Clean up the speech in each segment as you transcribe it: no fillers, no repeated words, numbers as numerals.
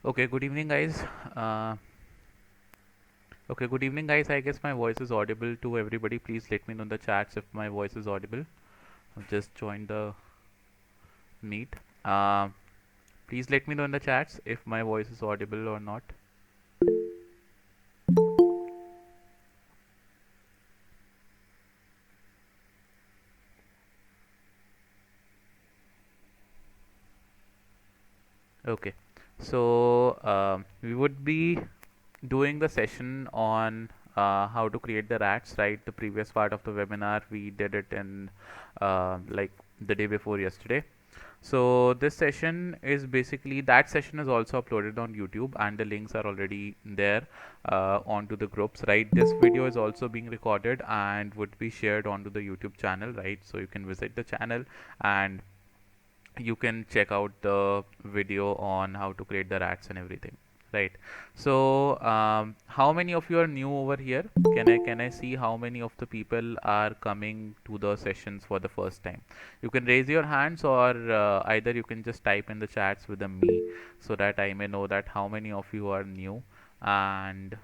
Okay, good evening, guys. Uh, okay, good evening, guys. I guess my voice is audible to everybody. Please let me know in the chats if my voice is audible. I've just joined the meet. Uh, Please let me know in the chats if my voice is audible or not. Okay, so we would be doing the session on how to create the rats, right? The previous part of the webinar we did it in like the day before yesterday. So this session is basically that session is also uploaded on YouTube and the links are already there onto the groups, right? This video is also being recorded and would be shared onto the YouTube channel, right? So you can visit the channel and you can check out the video on how to create the rats and everything, right? So how many of you are new over here? Can I see how many of the people are coming to the sessions for the first time? You can raise your hands, or either you can just type in the chats with a me, so that I may know that how many of you are new, and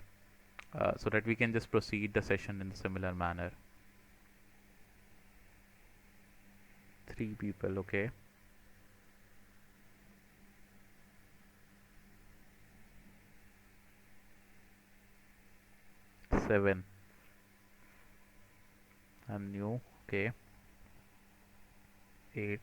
so that we can just proceed the session in a similar manner. 3 people, okay. 7. I'm new, okay. 8.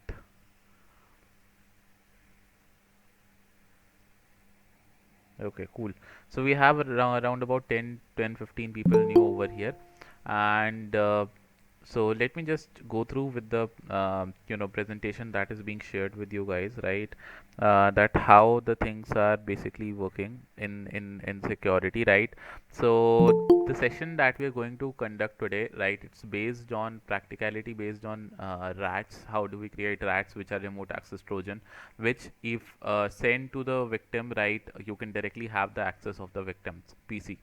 Okay, cool. So we have around about 10, 15 people new over here, and so let me just go through with the presentation that is being shared with you guys, right? That how the things are basically working in security, right? So the session that we are going to conduct today, right? It's based on practicality, based on rats. How do we create rats which are remote access Trojan, which if sent to the victim, right, you can directly have the access of the victim's PC.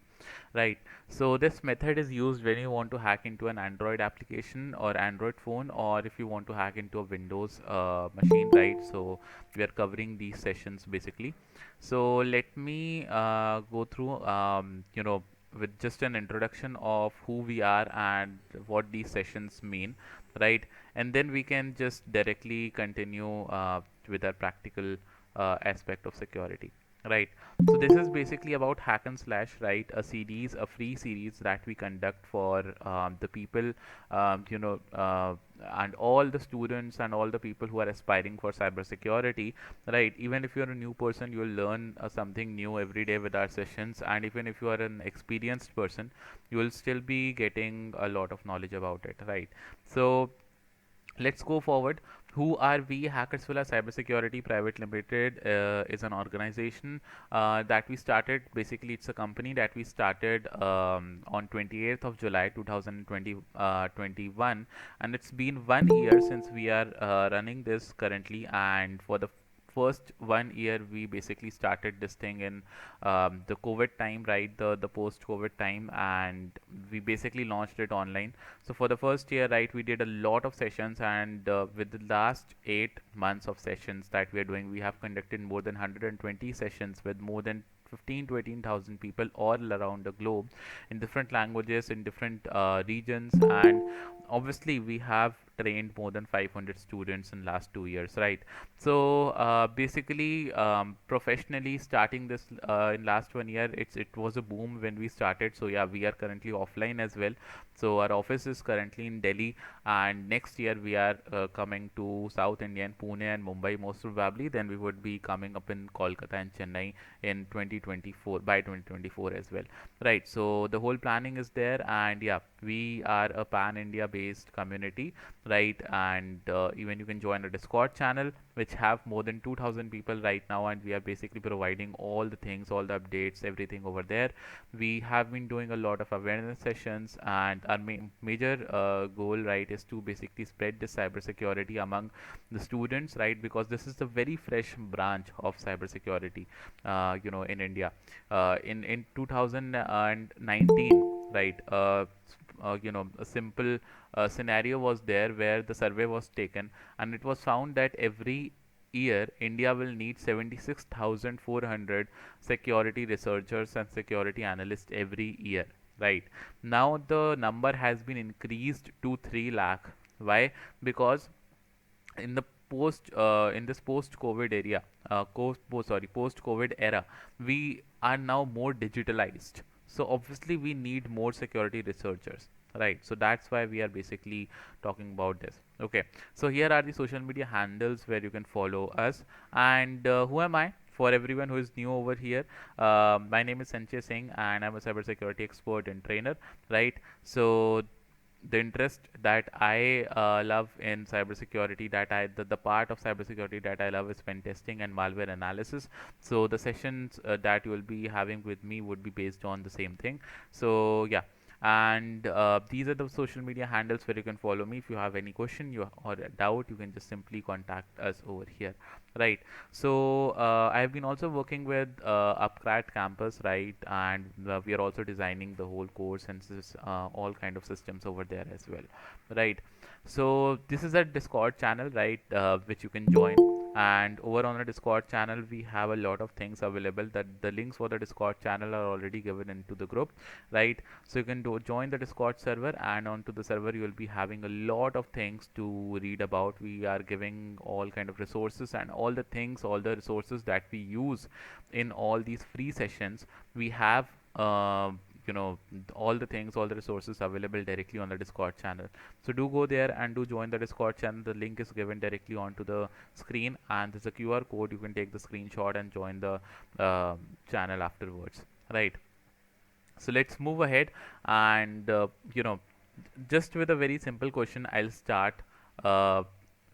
Right. So this method is used when you want to hack into an Android application or Android phone, or if you want to hack into a Windows machine, right? So we are covering these sessions basically. So let me go through, with just an introduction of who we are and what these sessions mean, right? And then we can just directly continue with our practical aspect of security. Right. So this is basically about hack and slash, right? A series, a free series that we conduct for the people, and all the students and all the people who are aspiring for cybersecurity, right? Even if you're a new person, you'll learn something new every day with our sessions, and even if you are an experienced person, you will still be getting a lot of knowledge about it, right? So let's go forward. Who are we? HackersVilla Cybersecurity Pvt Ltd is an organization that we started. Basically, it's a company that we started on 28th of July 2020, 21, and it's been 1 year since we are running this currently. And for the first 1 year, we basically started this thing in the COVID time, right? The post COVID time, and we basically launched it online. So for the first year, right, we did a lot of sessions, and with the last 8 months of sessions that we are doing, we have conducted more than 120 sessions with more than 15 to 18,000 people all around the globe in different languages, in different regions, and obviously we have trained more than 500 students in last 2 years, right? So basically, professionally starting this in last 1 year, it was a boom when we started. So yeah, we are currently offline as well. So our office is currently in Delhi, and next year we are coming to South India, in Pune and Mumbai most probably. Then we would be coming up in Kolkata and Chennai in 2024, by 2024 as well, right? So the whole planning is there, and yeah, we are a pan India based community, right? And even you can join a Discord channel which have more than 2000 people right now, and we are basically providing all the things, all the updates, everything over there. We have been doing a lot of awareness sessions, and our major goal, right, is to basically spread this cybersecurity among the students, right? Because this is the very fresh branch of cybersecurity, in India. In 2019, right? A simple scenario was there where the survey was taken, and it was found that every year India will need 76,400 security researchers and security analysts every year. Right now, the number has been increased to 3 lakh. Why? Because in the in this post-COVID area, post-COVID era, we are now more digitalized. So obviously, we need more security researchers, right? So that's why we are basically talking about this. Okay, so here are the social media handles where you can follow us. And who am I? For everyone who is new over here, my name is Sanchay Singh, and I'm a cybersecurity expert and trainer, right? So the interest that I love in cybersecurity, the part of cybersecurity that I love is pen testing and malware analysis. So the sessions that you will be having with me would be based on the same thing. So yeah, and these are the social media handles where you can follow me. If you have any question or a doubt, you can just simply contact us over here, right? So I have been also working with Upcrat campus, right? And we are also designing the whole course and all kind of systems over there as well, right? So this is a Discord channel, right, which you can join. And over on the Discord channel, we have a lot of things available. That the links for the Discord channel are already given into the group, right? So you can join the Discord server, and onto the server you will be having a lot of things to read about. We are giving all kind of resources, and all the things, all the resources that we use in all these free sessions, we have all the things, all the resources available directly on the Discord channel. So do go there and do join the Discord channel. The link is given directly onto the screen, and there's a QR code. You can take the screenshot and join the channel afterwards, right? So let's move ahead, and just with a very simple question, I'll start uh,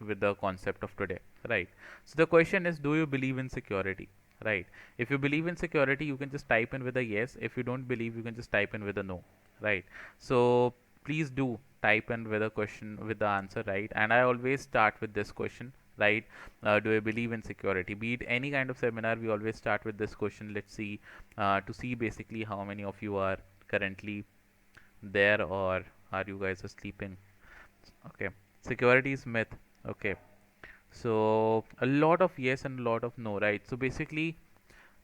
with the concept of today, right? So the question is, do you believe in security, right? If you believe in security, you can just type in with a yes. If you don't believe, you can just type in with a no, right? So please do type in with a question with the answer, right? And I always start with this question, right? Do I believe in security? Be it any kind of seminar, we always start with this question. Let's see, to see basically how many of you are currently there, or are you guys sleeping? Okay, security is myth. Okay, so a lot of yes and a lot of no, right? So basically,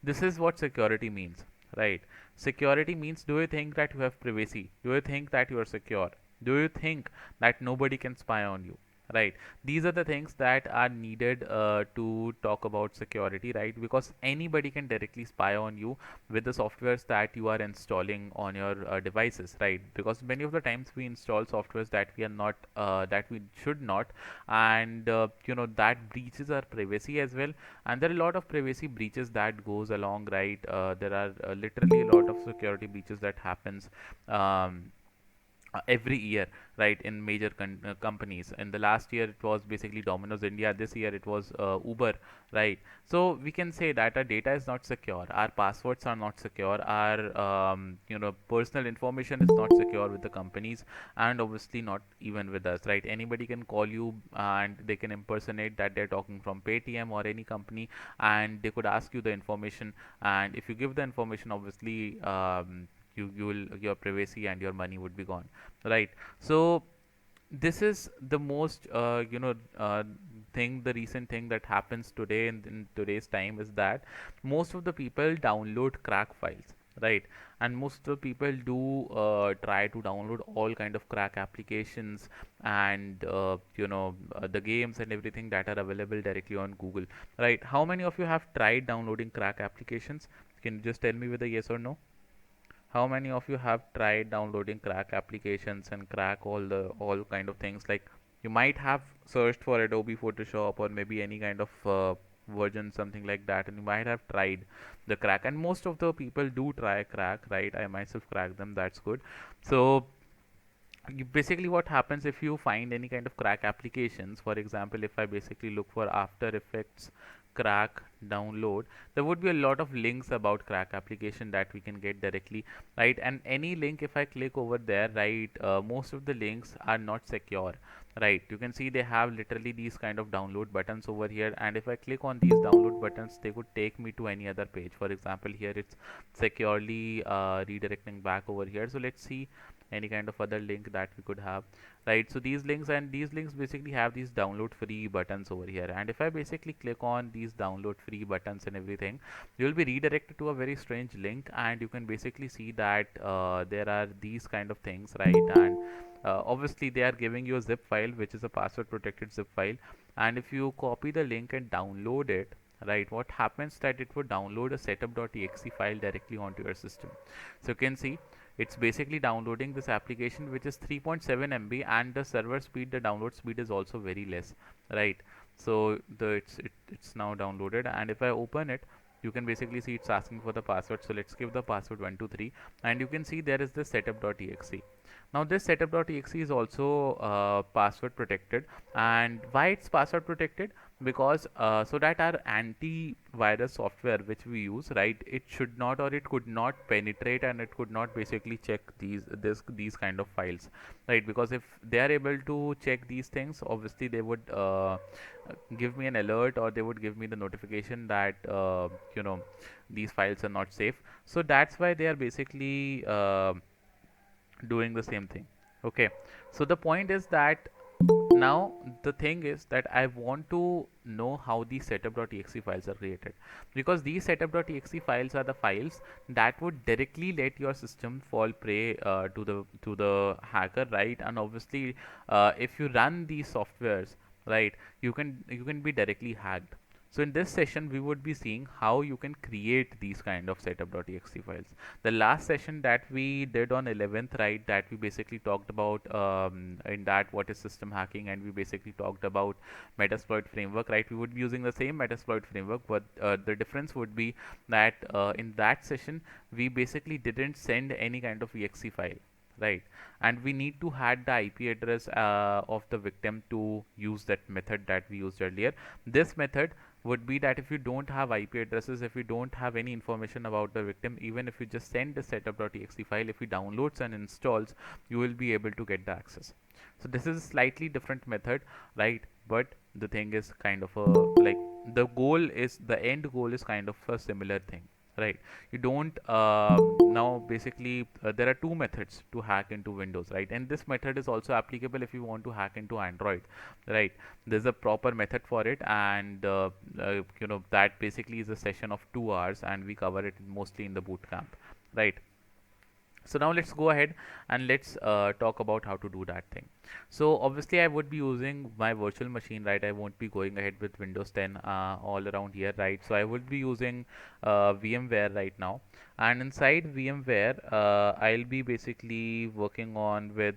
this is what security means, right? Security means, do you think that you have privacy? Do you think that you are secure? Do you think that nobody can spy on you? Right, these are the things that are needed to talk about security, right? Because anybody can directly spy on you with the softwares that you are installing on your devices, right? Because many of the times we install softwares that we are not that we should not, and that breaches our privacy as well. And there are a lot of privacy breaches that goes along, right? There are literally a lot of security breaches that happens every year, right, in major companies. In the last year it was basically Domino's India. This year it was Uber, right? So we can say that our data is not secure, our passwords are not secure, our personal information is not secure with the companies, and obviously not even with us, right? Anybody can call you and they can impersonate that they're talking from Paytm or any company, and they could ask you the information, and if you give the information, obviously you will, your privacy and your money would be gone, right? So this is the most thing, the recent thing that happens today in today's time is that most of the people download crack files, right? And most of the people do try to download all kind of crack applications, and the games and everything that are available directly on Google, right? How many of you have tried downloading crack applications? Can you just tell me with a yes or no? How many of you have tried downloading crack applications and crack all kind of things? Like, you might have searched for Adobe Photoshop or maybe any kind of version, something like that, and you might have tried the crack. And most of the people do try crack, right? I myself crack them. That's good. So basically what happens if you find any kind of crack applications, for example, if I basically look for After Effects crack download, there would be a lot of links about crack application that we can get directly, right? And any link, if I click over there, right, most of the links are not secure, right? You can see they have literally these kind of download buttons over here, and if I click on these download buttons, they could take me to any other page. For example, here it's securely redirecting back over here. So let's see any kind of other link that we could have, right? So these links basically have these download free buttons over here, and if I basically click on these download free buttons and everything, you will be redirected to a very strange link, and you can basically see that there are these kind of things, right? And obviously they are giving you a zip file, which is a password protected zip file, and if you copy the link and download it, right, what happens that it would download a setup.exe file directly onto your system. So you can see it's basically downloading this application, which is 3.7 MB, and the server speed, the download speed is also very less, right? So it's now downloaded, and if I open it, you can basically see it's asking for the password. So let's give the password 123, and you can see there is the setup.exe. Now this setup.exe is also password protected, and why it's password protected? Because so that our antivirus software which we use, right, it should not, or it could not penetrate, and it could not basically check these kind of files, right? Because if they are able to check these things, obviously they would give me an alert, or they would give me the notification that these files are not safe. So that's why they are basically doing the same thing. Okay, so the point is that now the thing is that I want to know how these setup.exe files are created, because these setup.exe files are the files that would directly let your system fall prey to the hacker, right? And obviously if you run these softwares, right, you can be directly hacked. So in this session, we would be seeing how you can create these kind of setup.exe files. The last session that we did on 11th, right, that we basically talked about in that what is system hacking, and we basically talked about Metasploit framework, right? We would be using the same Metasploit framework, but the difference would be that in that session, we basically didn't send any kind of exe file, right? And we need to have the IP address of the victim to use that method that we used earlier. This method would be that if you don't have IP addresses, if you don't have any information about the victim, even if you just send the setup.exe file, if he downloads and installs, you will be able to get the access. So this is a slightly different method, right? But the thing is kind of a, like, the end goal is kind of a similar thing, right? You don't now basically there are two methods to hack into Windows, right? And this method is also applicable if you want to hack into Android, right? There's a proper method for it, and that basically is a session of 2 hours, and we cover it mostly in the boot camp, right? So now let's go ahead and let's talk about how to do that thing. So obviously I would be using my virtual machine, right? I won't be going ahead with Windows 10 all around here, right? So I would be using VMware right now, and inside VMware I'll be basically working on with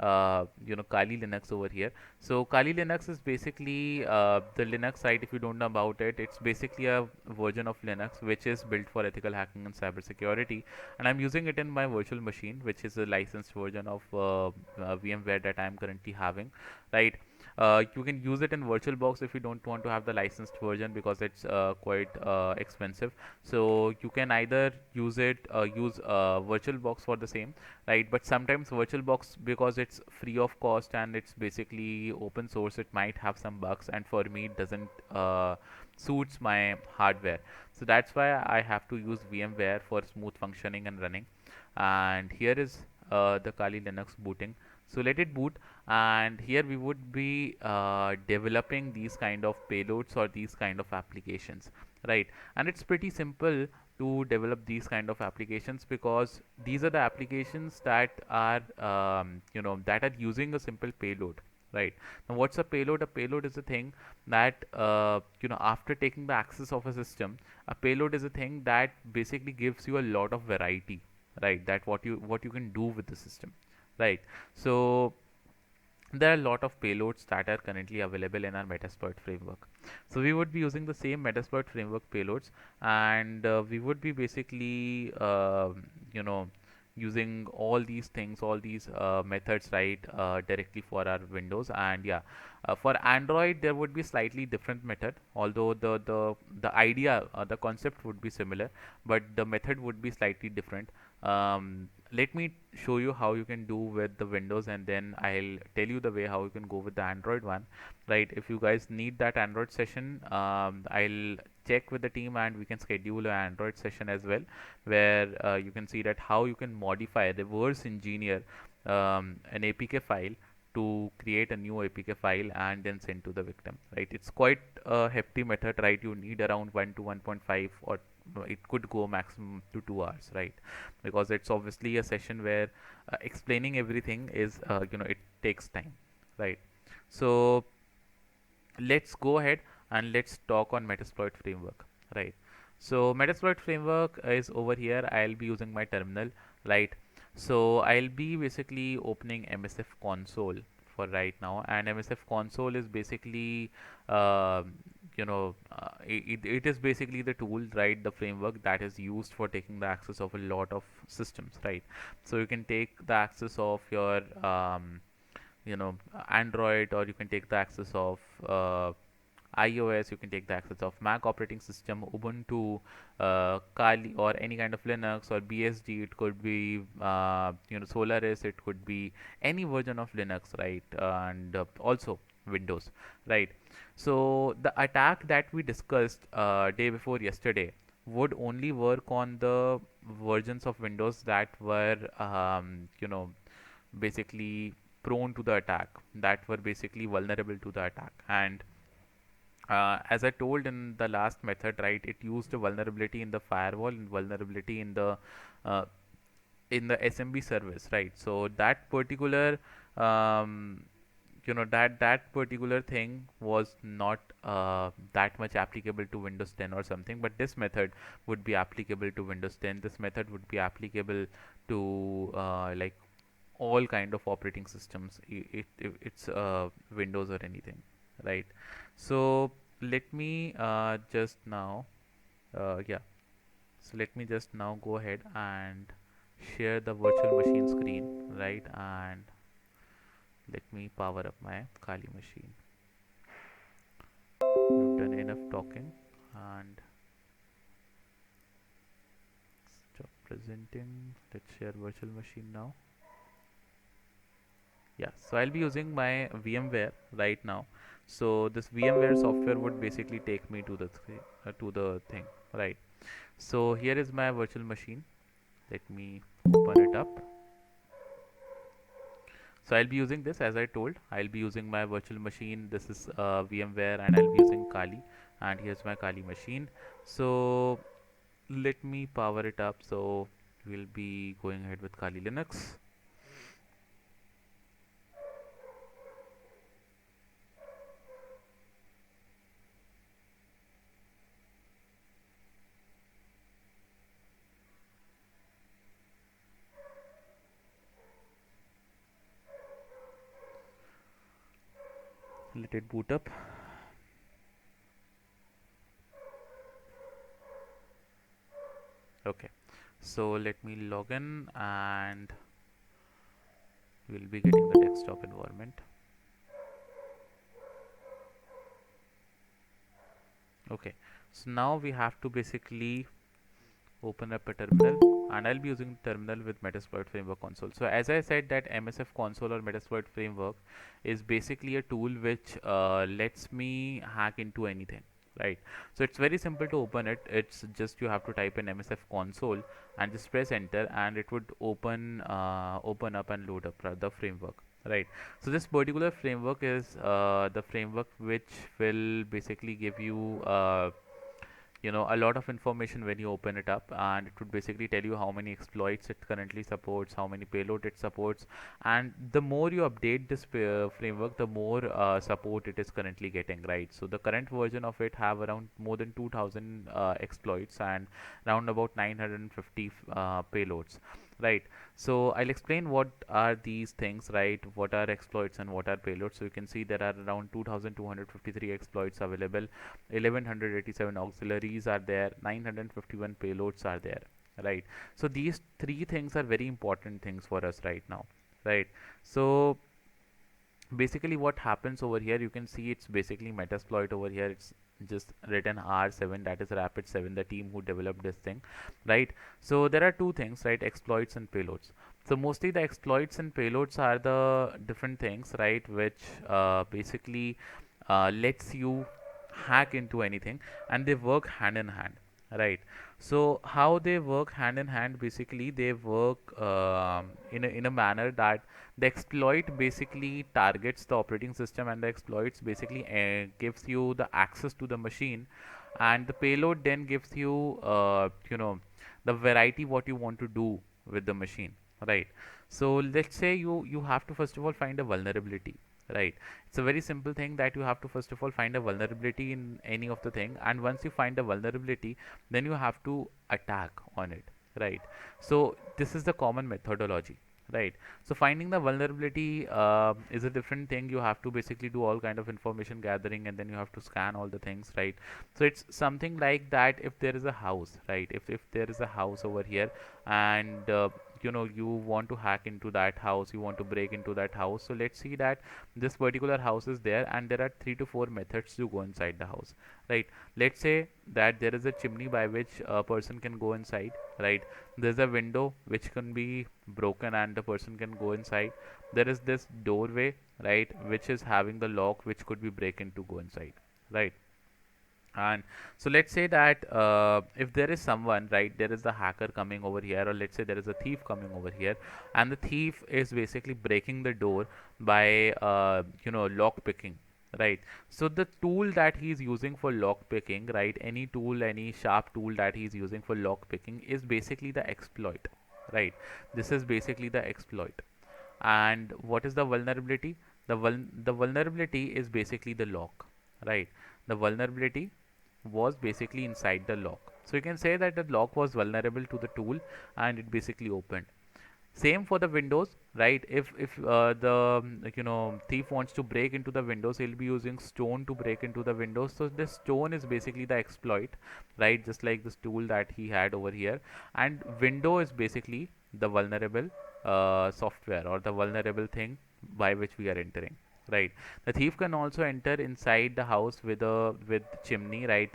Kali Linux over here. So Kali Linux is basically the Linux site. If you don't know about it, it's basically a version of Linux which is built for ethical hacking and cybersecurity, and I'm using it in my virtual machine, which is a licensed version of VMware that I'm currently having, right? You can use it in VirtualBox if you don't want to have the licensed version, because it's quite expensive. So you can either use VirtualBox for the same, right? But sometimes VirtualBox, because it's free of cost and it's basically open source, it might have some bugs, and for me it doesn't suits my hardware. So that's why I have to use VMware for smooth functioning and running. And here is the Kali Linux booting. So let it boot, and here we would be developing these kind of payloads or these kind of applications, right? And it's pretty simple to develop these kind of applications, because these are the applications that are that are using a simple payload, right? Now what's a payload? A payload is a thing that after taking the access of a system, a payload is a thing that basically gives you a lot of variety, right? That what you can do with the system, right? So there are a lot of payloads that are currently available in our Metasploit framework. So we would be using the same Metasploit framework payloads, and we would be basically using all these things, all these methods, right, directly for our Windows. And yeah, for Android there would be slightly different method, although the idea, the concept would be similar, but the method would be slightly different. let me show you how you can do with the Windows, and then I'll tell you the way how you can go with the Android one, right? If you guys need that Android session, I'll check with the team and we can schedule an Android session as well, where you can see that how you can modify, reverse engineer an APK file to create a new APK file and then send to the victim, right? It's quite a hefty method, right? You need around 1 to 1.5, or it could go maximum to 2 hours, right? Because it's obviously a session where explaining everything is, it takes time, right? So let's go ahead and let's talk on Metasploit framework, right? So Metasploit framework is over here. I'll be using my terminal, right? So I'll be basically opening MSF Console for right now, and MSF Console is basically, it is basically the tool, right? The framework that is used for taking the access of a lot of systems, right? So you can take the access of your Android, or you can take the access of iOS, you can take the access of Mac operating system, Ubuntu, Kali, or any kind of Linux or BSD. It could be Solaris, it could be any version of Linux, right? And also Windows, right? So the attack that we discussed day before yesterday would only work on the versions of Windows that were basically prone to the attack, that were basically vulnerable to the attack. And as I told in the last method, right, it used a vulnerability in the firewall and vulnerability uh, in the SMB service, right? So that particular that particular thing was not that much applicable to Windows 10 or something, but this method would be applicable to Windows 10. This method would be applicable to like all kind of operating systems. It's Windows or anything, right? So let me just now yeah so let me just now go ahead and share the virtual machine screen, right? And let me power up my Kali machine. We've done enough talking, and stop presenting. Let's share virtual machine now. Yeah, so I'll be using my VMware right now. So this VMware software would basically take me to the thing, right? So here is my virtual machine. Let me open it up. So I'll be using this, as I told. I'll be using my virtual machine. This is VMware, and I'll be using Kali. And here's my Kali machine. So let me power it up. So we'll be going ahead with Kali Linux. Let it boot up. Okay, so let me log in, and we'll be getting the desktop environment. Okay, so now we have to basically open up a terminal, and I'll be using terminal with Metasploit Framework Console. So as I said, that MSF Console or Metasploit Framework is basically a tool which lets me hack into anything, right? So it's very simple to open it. It's just you have to type in MSF Console and just press enter, and it would open up and load up the framework, right? So this particular framework is the framework which will basically give you a lot of information when you open it up, and it would basically tell you how many exploits it currently supports, how many payload it supports, and the more you update this framework, the more support it is currently getting, right? So the current version of it have around more than 2000 exploits and around about 950 payloads, right? So I'll explain what are these things, right? What are exploits and what are payloads. So you can see there are around 2253 exploits available, 1187 auxiliaries are there, 951 payloads are there, right? So these three things are very important things for us right now, right? So basically what happens over here, you can see it's basically Metasploit over here. It's just written R7, that is Rapid 7, the team who developed this thing, right? So there are two things, right? Exploits and payloads. So mostly the exploits and payloads are the different things, right, which basically lets you hack into anything, and they work hand in hand, right? So how they work hand in hand, basically they work in a manner that the exploit basically targets the operating system, and the exploits basically gives you the access to the machine, and the payload then gives you the variety what you want to do with the machine, right? So let's say you have to first of all find a vulnerability, right? It's a very simple thing that you have to first of all find a vulnerability in any of the thing, and once you find a vulnerability, then you have to attack on it, right? So this is the common methodology, right? So finding the vulnerability is a different thing. You have to basically do all kind of information gathering, and then you have to scan all the things, right? So it's something like that. If there is a house, right, if there is a house over here, and you want to hack into that house, you want to break into that house. So let's see that this particular house is there, and there are 3 to 4 methods to go inside the house, right? Let's say that there is a chimney by which a person can go inside, right? There's a window which can be broken and the person can go inside. There is this doorway, right, which is having the lock which could be breaking to go inside, right? And so let's say that if there is someone, right, there is the hacker coming over here, or let's say there is a thief coming over here, and the thief is basically breaking the door by lock picking, right? So the tool that he's using for lock picking, right, any tool, any sharp tool that he's using for lock picking is basically the exploit, right? This is basically the exploit. And what is the vulnerability? The vulnerability is basically the lock, right? The vulnerability was basically inside the lock. So you can say that the lock was vulnerable to the tool, and it basically opened. Same for the windows, right? If the thief wants to break into the windows, he'll be using stone to break into the windows. So this stone is basically the exploit, right? Just like this tool that he had over here. And window is basically the vulnerable software, or the vulnerable thing by which we are entering, right? The thief can also enter inside the house with chimney, right?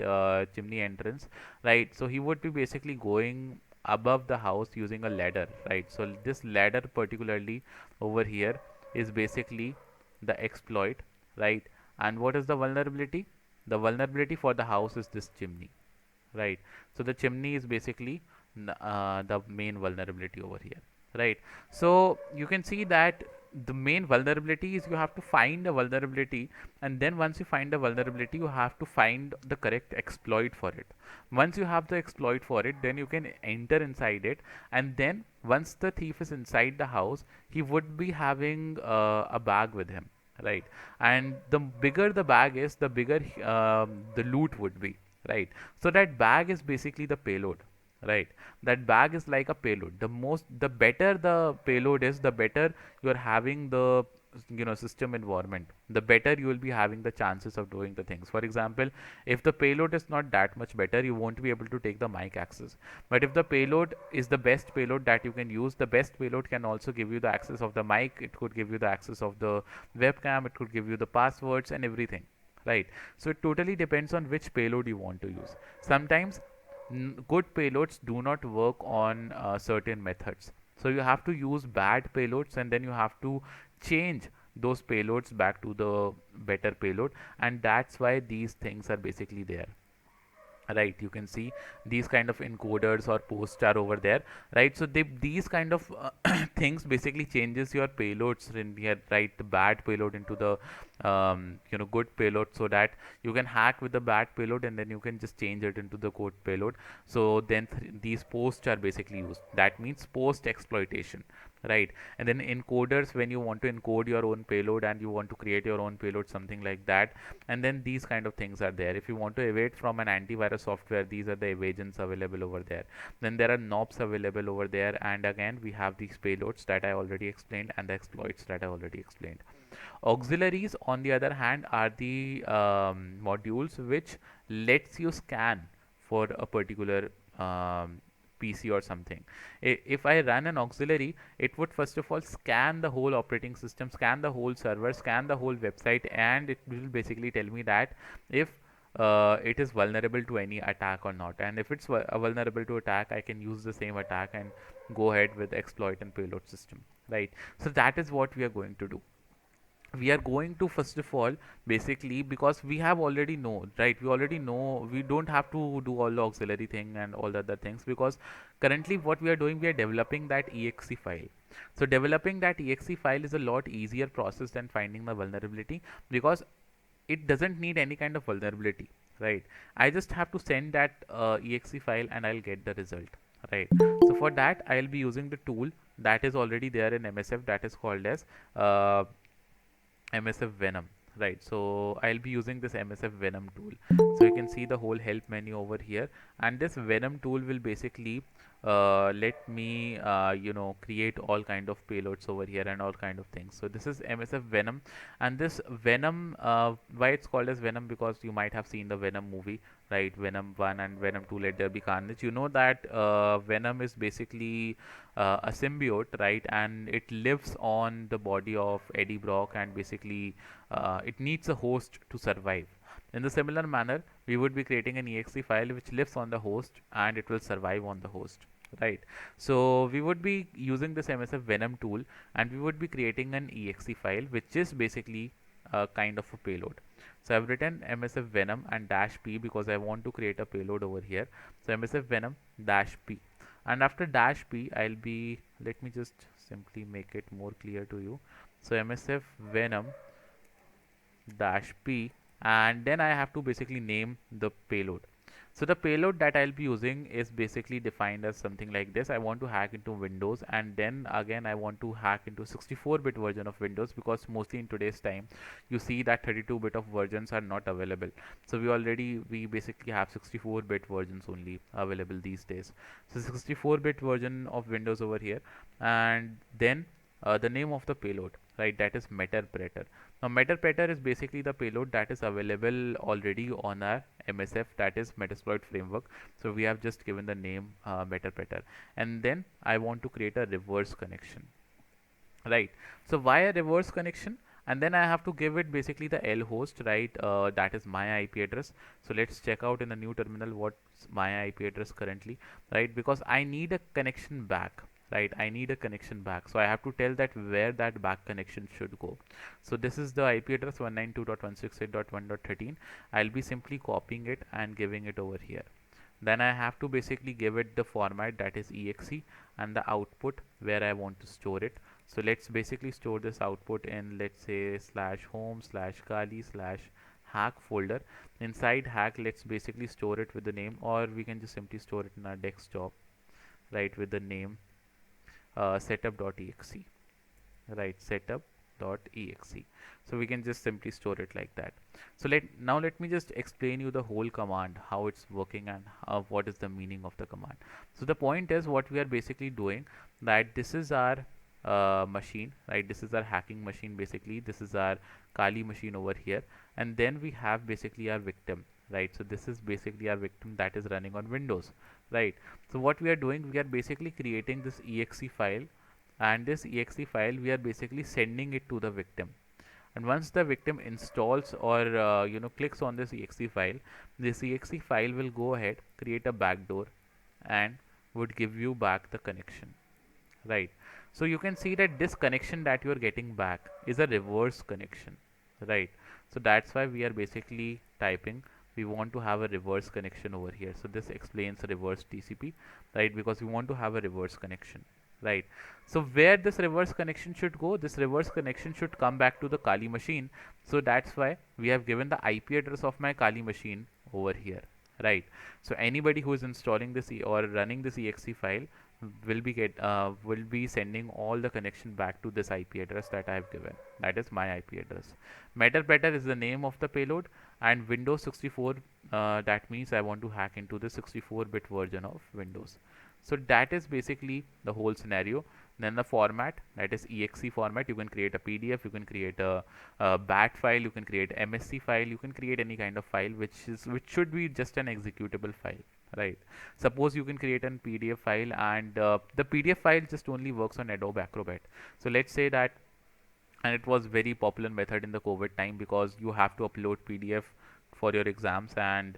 Chimney entrance, right? So he would be basically going above the house using a ladder, right? So this ladder particularly over here is basically the exploit, right? And what is the vulnerability? The vulnerability for the house is this chimney, right? So the chimney is basically the main vulnerability over here, right? So you can see that the main vulnerability is you have to find a vulnerability, and then once you find a vulnerability, you have to find the correct exploit for it. Once you have the exploit for it, then you can enter inside it, and then once the thief is inside the house, he would be having a bag with him, right? And the bigger the bag is, the bigger the loot would be, right? So that bag is basically the payload, right? That bag is like a payload. The better the payload is, the better you're having the system environment, the better you will be having the chances of doing the things. For example, if the payload is not that much better, you won't be able to take the mic access. But if the payload is the best payload that you can use, the best payload can also give you the access of the mic, it could give you the access of the webcam, it could give you the passwords and everything, right? So it totally depends on which payload you want to use. Sometimes good payloads do not work on certain methods, so you have to use bad payloads, and then you have to change those payloads back to the better payload, and that's why these things are basically there, right? You can see these kind of encoders or posts are over there, right? So these kind of things basically changes your payloads in here, right? The bad payload into the good payload, so that you can hack with the bad payload, and then you can just change it into the good payload. So then these posts are basically used. That means post exploitation, right? And then encoders, when you want to encode your own payload and you want to create your own payload, something like that. And then these kind of things are there. If you want to evade from an antivirus software, these are the evasions available over there. Then there are knobs available over there, and again we have these payloads that I already explained, and the exploits that I already explained. Auxiliaries, on the other hand, are the modules which lets you scan for a particular PC or something. If I run an auxiliary, it would first of all scan the whole operating system, scan the whole server, scan the whole website, and it will basically tell me that if it is vulnerable to any attack or not. And if it's vulnerable to attack, I can use the same attack and go ahead with exploit and payload system, right? So that is what we are going to do. We are going to first of all, basically, because we have already know, right, we already know, we don't have to do all the auxiliary thing and all the other things, because currently what we are doing, we are developing that exe file. So developing that exe file is a lot easier process than finding the vulnerability, because it doesn't need any kind of vulnerability, right? I just have to send that exe file and I'll get the result, right? So for that, I'll be using the tool that is already there in MSF, that is called as MSF Venom, right? So I'll be using this MSF Venom tool. So you can see the whole help menu over here, and this Venom tool will basically let me create all kind of payloads over here and all kind of things. So this is MSF Venom, and this Venom, why it's called as Venom, because you might have seen the Venom movie, right? Venom 1 and Venom 2, Let There Be Carnage. You know that Venom is basically a symbiote, right? And it lives on the body of Eddie Brock, and basically it needs a host to survive. In the similar manner, we would be creating an exe file which lives on the host and it will survive on the host, right? So we would be using this MSF Venom tool, and we would be creating an exe file which is basically a kind of a payload. So I've written MSF Venom and dash p because I want to create a payload over here. So MSF Venom dash p, and after dash p, I'll be, let me just simply make it more clear to you. So MSF Venom dash p, and then I have to basically name the payload. So the payload that I'll be using is basically defined as something like this. I want to hack into Windows, and then again I want to hack into 64-bit version of Windows, because mostly in today's time you see that 32-bit of versions are not available. So we basically have 64-bit versions only available these days. So 64-bit version of Windows over here, and then the name of the payload, right, that is Metasploit. Now Metasploit is basically the payload that is available already on our MSF, that is Metasploit Framework. So we have just given the name Metasploit, and then I want to create a reverse connection, right? So why a reverse connection? And then I have to give it basically the L host, right? That is my IP address. So let's check out in the new terminal what's my IP address currently, right? Because I need a connection back, right? I need a connection back, so I have to tell that where that back connection should go. So this is the IP address 192.168.1.13. I'll be simply copying it and giving it over here. Then I have to basically give it the format, that is exe, and the output where I want to store it. So let's basically store this output in, let's say, /home/kali/hack folder. Inside hack, let's basically store it with the name, or we can just simply store it in our desktop, right, with the name setup.exe, right, setup.exe. So we can just simply store it like that. So let me just explain you the whole command, how it's working, and what is the meaning of the command. So the point is, what we are basically doing, that this is our machine, right? This is our hacking machine. Basically this is our Kali machine over here, and then we have basically our victim, right? So this is basically our victim that is running on Windows, right? So what we are doing, we are basically creating this exe file, and this exe file we are basically sending it to the victim. And once the victim installs or clicks on this exe file will go ahead, create a backdoor, and would give you back the connection, right? So you can see that this connection that you are getting back is a reverse connection, right? So that's why we are basically typing we want to have a reverse connection over here. So this explains reverse TCP, right? Because we want to have a reverse connection, right? So where this reverse connection should go, this reverse connection should come back to the Kali machine. So that's why we have given the IP address of my Kali machine over here, right? So anybody who is installing this or running this exe file will be sending all the connection back to this IP address that I have given, that is my IP address. Metasploit is the name of the payload, and Windows 64, that means I want to hack into the 64-bit version of Windows. So that is basically the whole scenario. Then the format, that is exe format. You can create a PDF, you can create a bat file, you can create MSC file, you can create any kind of file which should be just an executable file, right? Suppose you can create an PDF file, and the PDF file just only works on Adobe Acrobat. So let's say that, and it was very popular method in the COVID time, because you have to upload PDF for your exams. And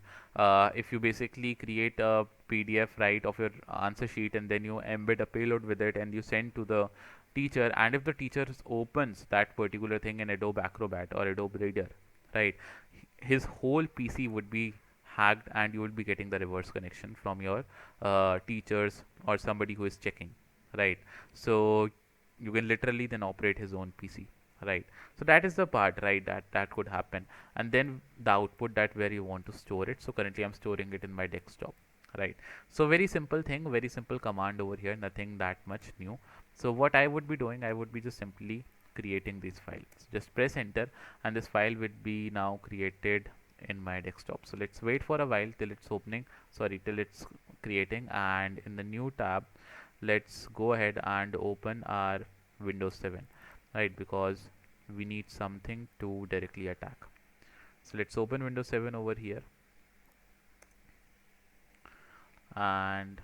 if you basically create a PDF, right, of your answer sheet, and then you embed a payload with it and you send to the teacher, and if the teacher opens that particular thing in Adobe Acrobat or Adobe Reader, right, his whole PC would be hacked, and you will be getting the reverse connection from your teachers or somebody who is checking, right? So you can literally then operate his own PC, right? So that is the part, right, that could happen. And then the output, that where you want to store it. So currently I'm storing it in my desktop, right? So very simple thing, very simple command over here, nothing that much new. So what I would be doing, I would be just simply creating these files. Just press enter, and this file would be now created in my desktop. So let's wait for a while till it's opening, sorry, till it's creating. And in the new tab, let's go ahead and open our Windows 7, right, because we need something to directly attack. So let's open Windows 7 over here, and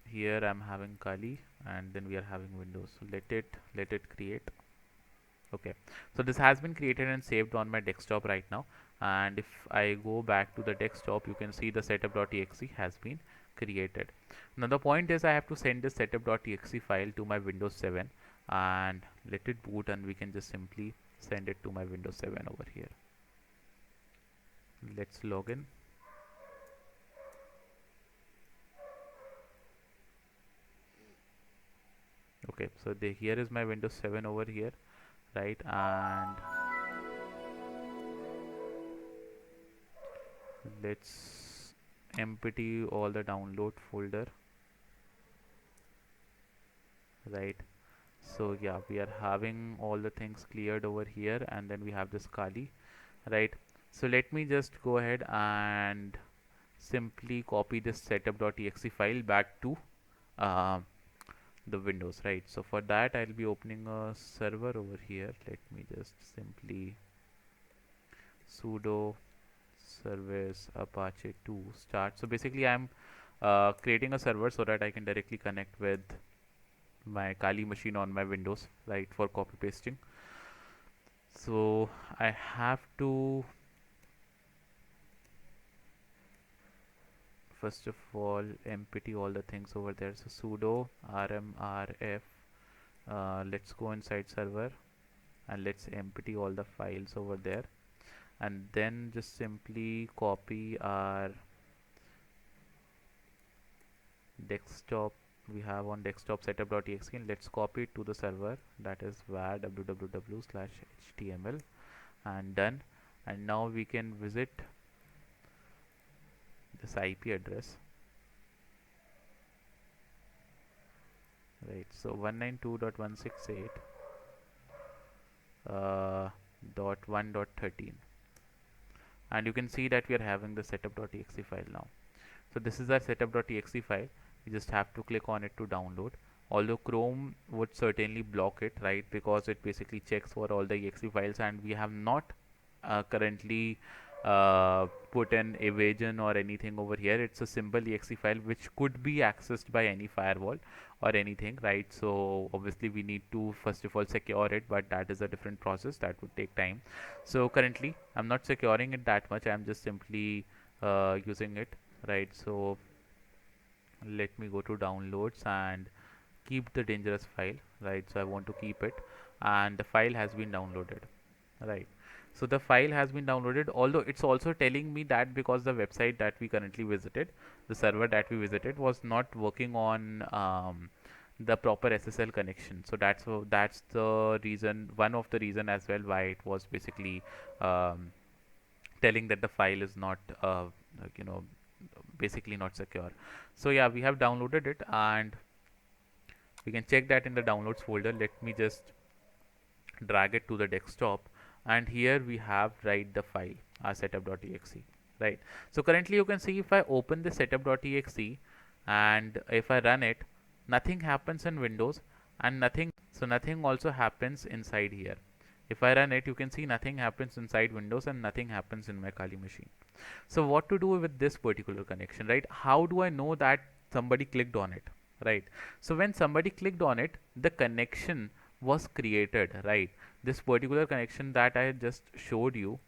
here I'm having Kali, and then we are having Windows. So let it create. Okay, so this has been created and saved on my desktop right now. And if I go back to the desktop, you can see the setup.exe has been created. Now the point is, I have to send this setup.exe file to my Windows 7 and let it boot, and we can just simply send it to my Windows 7 over here. Let's log in. Okay, so here is my Windows 7 over here, right? And let's empty all the download folder, right? So yeah, we are having all the things cleared over here, and then we have this Kali, right? So let me just go ahead and simply copy this setup.exe file back to the Windows, right? So for that, I'll be opening a server over here. Let me just simply sudo service apache 2 start. So basically I'm creating a server so that I can directly connect with my Kali machine on my Windows, right, for copy pasting. So I have to first of all empty all the things over there. So sudo rmrf, let's go inside server and let's empty all the files over there, and then just simply copy our desktop we have on desktop setup.exe, and let's copy it to the server, that is var www/html, and done. And now we can visit this IP address, right? So 192.168.1.13, and you can see that we are having the setup.exe file now. So this is our setup.exe file. You just have to click on it to download, although Chrome would certainly block it, right, because it basically checks for all the exe files, and we have not currently put an evasion or anything over here. It's a simple exe file which could be accessed by any firewall or anything, right? So obviously we need to first of all secure it, but that is a different process that would take time. So currently I'm not securing it that much, I'm just simply using it, right? So let me go to downloads and keep the dangerous file, right? So I want to keep it, and the file has been downloaded, right? So the file has been downloaded, although it's also telling me that because the website that we currently visited, the server that we visited, was not working on the proper SSL connection. So that's the reason, one of the reason as well, why it was basically telling that the file is not you know, basically not secure. So yeah, we have downloaded it, and we can check that in the downloads folder. Let me just drag it to the desktop, and here we have, right, the file, our setup.exe, right? So currently you can see if I open the setup.exe and if I run it, nothing happens in Windows, and nothing also happens inside here. If I run it, you can see nothing happens inside Windows and nothing happens in my Kali machine. So what to do with this particular connection, right? How do I know that somebody clicked on it, right? So when somebody clicked on it, the connection was created, right? This particular connection that I just showed you,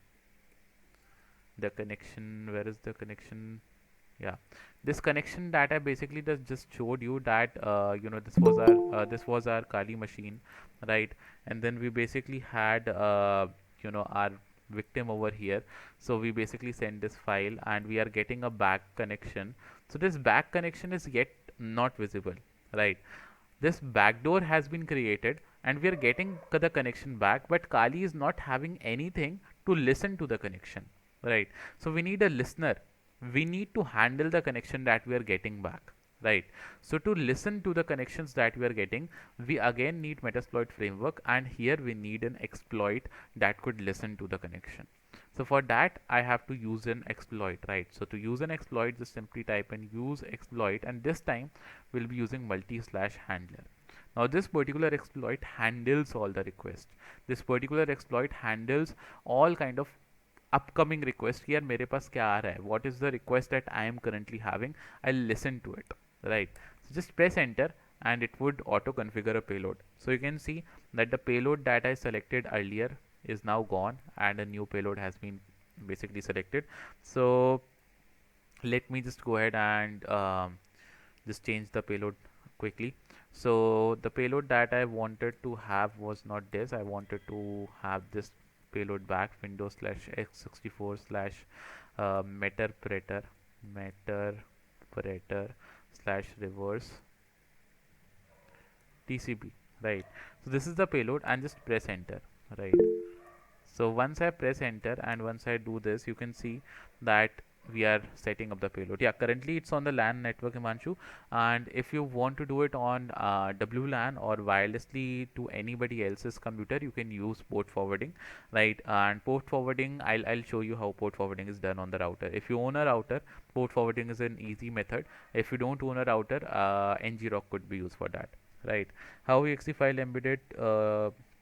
the connection, where is the connection? Yeah, this connection that I basically just showed you, that this was our Kali machine, right? And then we basically had our victim over here. So we basically send this file and we are getting a back connection. So this back connection is yet not visible, right? This backdoor has been created and we are getting the connection back, but Kali is not having anything to listen to the connection, right? So we need a listener. We need to handle the connection that we are getting back, right? So to listen to the connections that we are getting, we again need Metasploit framework, and here we need an exploit that could listen to the connection. So for that I have to use an exploit, right? So to use an exploit, just simply type in use exploit, and this time we'll be using multi/handler. Now this particular exploit handles all the requests. This particular exploit handles all kind of upcoming request. Here मेरे पास क्या आ रहा है, what is the request that I am currently having, I'll listen to it, right? So just press enter and it would auto configure a payload. So you can see that the payload that I selected earlier is now gone and a new payload has been basically selected. So let me just go ahead and just change the payload quickly. So the payload that I wanted to have was not this. I wanted to have this payload back, windows/x64 slash meterpreter slash reverse TCP, right? So this is the payload, and just press enter, right? So once I press enter and once I do this, you can see that we are setting up the payload. Yeah, currently it's on the LAN network, Himanshu, and if you want to do it on WLAN or wirelessly to anybody else's computer, you can use port forwarding, right? And port forwarding, I'll show you how port forwarding is done on the router. If you own a router, port forwarding is an easy method. If you don't own a router, ngrok could be used for that, right? How exe file embedded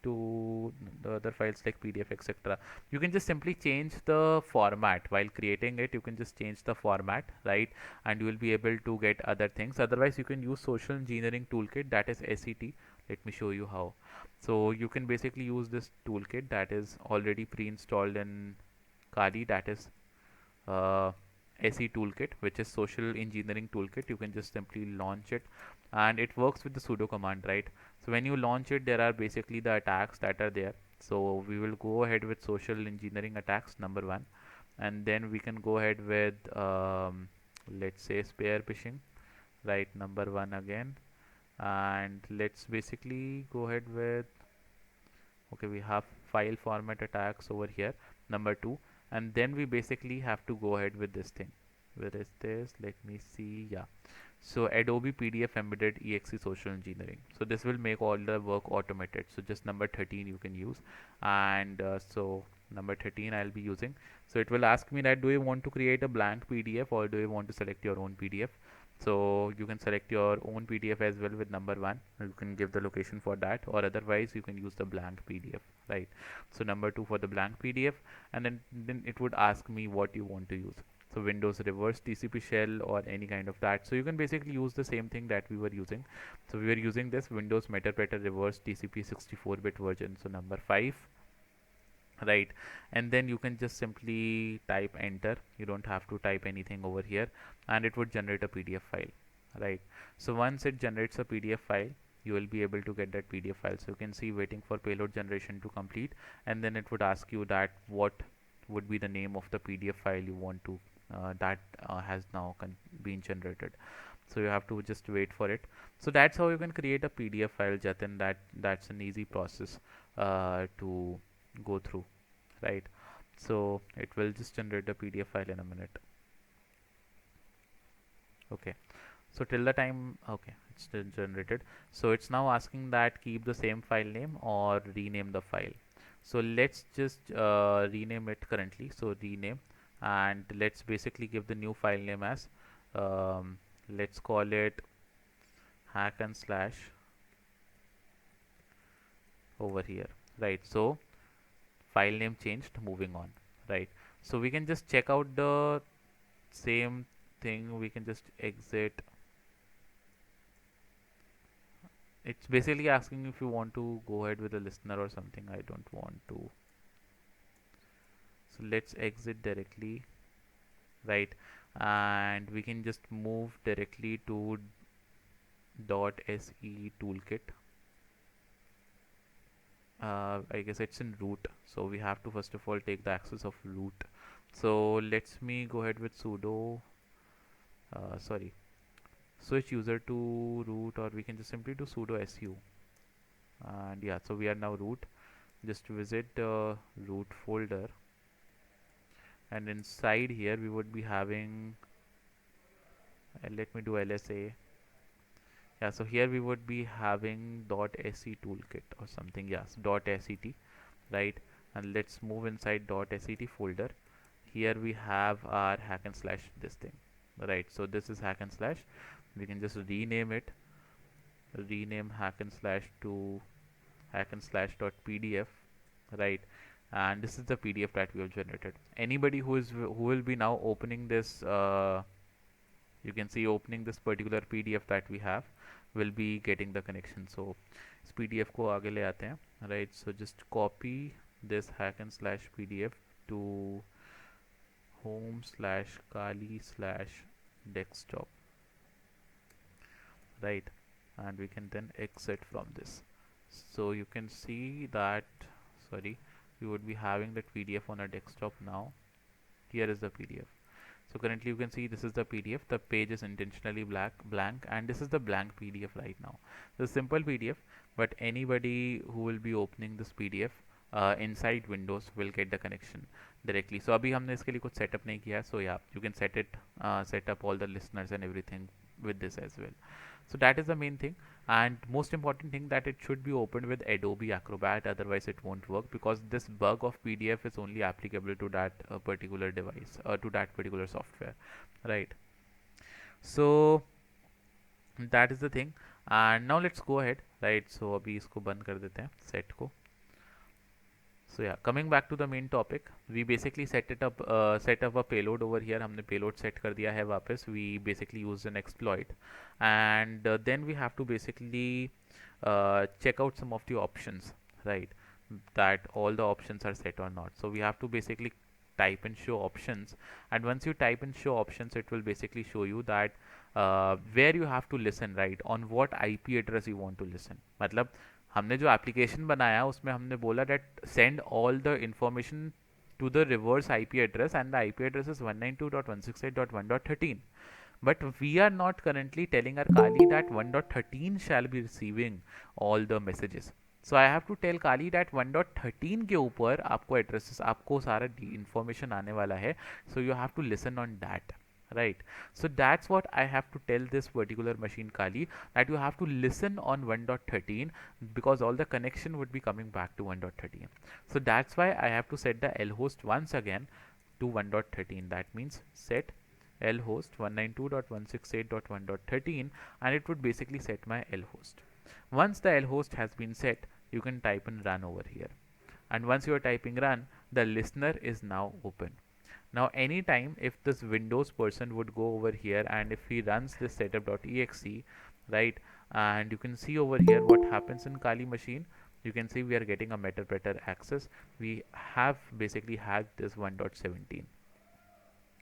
to the other files like PDF, etc. You can just simply change the format while creating it. You can just change the format, right? And you will be able to get other things. Otherwise, you can use social engineering toolkit, that is SET. Let me show you how. So you can basically use this toolkit that is already pre-installed in Kali, that is SE toolkit, which is social engineering toolkit. You can just simply launch it and it works with the sudo command, right? So when you launch it, there are basically the attacks that are there. So we will go ahead with social engineering attacks number 1, and then we can go ahead with let's say spear phishing, right? Number 1 again, and let's basically go ahead with, okay, we have file format attacks over here, number 2, and then we basically have to go ahead with this thing. Where is this? Let me see. Yeah, so Adobe PDF embedded exe social engineering. So this will make all the work automated. So just number 13 you can use, and so number 13 I'll be using. So it will ask me that do you want to create a blank PDF or do you want to select your own PDF. So you can select your own PDF as well with number 1. You can give the location for that, or otherwise you can use the blank PDF, right? So number 2 for the blank PDF, and then it would ask me what you want to use. So Windows reverse TCP shell or any kind of that. So you can basically use the same thing that we were using. So we were using this Windows Metasploit reverse TCP 64-bit version, so number 5, right? And then you can just simply type enter. You don't have to type anything over here, and it would generate a PDF file, right? So once it generates a PDF file, you will be able to get that PDF file. So you can see waiting for payload generation to complete, and then it would ask you that what would be the name of the PDF file you want to that has now been generated. So you have to just wait for it. So that's how you can create a PDF file, Jatin. That's an easy process to go through, right? So it will just generate the PDF file in a minute. Okay, so till the time, okay, it's still generated. So it's now asking that keep the same file name or rename the file. So let's just rename it currently. So rename, and let's basically give the new file name as let's call it hack and slash over here, right? So file name changed, moving on, right? So we can just check out the same thing. We can just exit. It's basically asking if you want to go ahead with a listener or something. I don't want to. So let's exit directly, right, and we can just move directly to .se toolkit. I guess it's in root, so we have to first of all take the access of root. So let's me go ahead with sudo sorry, switch user to root, or we can just simply do sudo su, and yeah, so we are now root. Just visit the root folder, and inside here we would be having let me do lsa. Yeah, so here we would be having .se toolkit or something, yes, .set, right, and let's move inside .set folder. Here we have our hack and slash this thing, right, so this is hack and slash. We can just rename it, rename hack and slash to hack and slash .pdf, right, and this is the PDF that we have generated. Anybody who will be now opening this you can see opening this particular PDF that we have will be getting the connection. So इस PDF को आगे ले आते हैं, right, so just copy this hack and slash PDF to home/kali/desktop, right, and we can then exit from this. So you can see that, sorry, we would be having that PDF on our desktop now. Here is the PDF. So currently you can see this is the PDF. The page is intentionally blank, and this is the blank PDF right now. The simple PDF, but anybody who will be opening this PDF inside Windows will get the connection directly. So अभी हमने इसके लिए कुछ setup नहीं किया है. So yeah, you can set up all the listeners and everything with this as well. So that is the main thing, and most important thing, that it should be opened with Adobe Acrobat, otherwise it won't work, because this bug of PDF is only applicable to that particular device, to that particular software, right. So that is the thing, and now let's go ahead, right. So अभी इसको बंद कर देते हैं set को. So yeah, coming back to the main topic, we basically set up a payload over here. हमने payload set कर दिया है वापस. We basically use an exploit, and then we have to basically check out some of the options, right? That all the options are set or not. So we have to basically type in show options, and once you type in show options, it will basically show you that where you have to listen, right? On what IP address you want to listen. मतलब हमने जो application बनाया उसमें हमने बोला that send all the information to the reverse IP address, and the IP address is 192.168.1.13. But we are not currently telling our Kali that 1.13 shall be receiving all the messages. So I have to tell Kali that 1.13 के ऊपर आपको addresses, आपको सारा information आने वाला है. So you have to listen on that. Right, so that's what I have to tell this particular machine Kali, that you have to listen on 1.13, because all the connection would be coming back to 1.13. So that's why I have to set the lhost once again to 1.13. That means set lhost 192.168.1.13, and it would basically set my lhost. Once the lhost has been set, you can type in run over here, and once you are typing run, the listener is now open. Now anytime if this Windows person would go over here, and if he runs this setup.exe, right, and you can see over here what happens in Kali machine. You can see we are getting a Metasploit access. We have basically hacked this 1.17,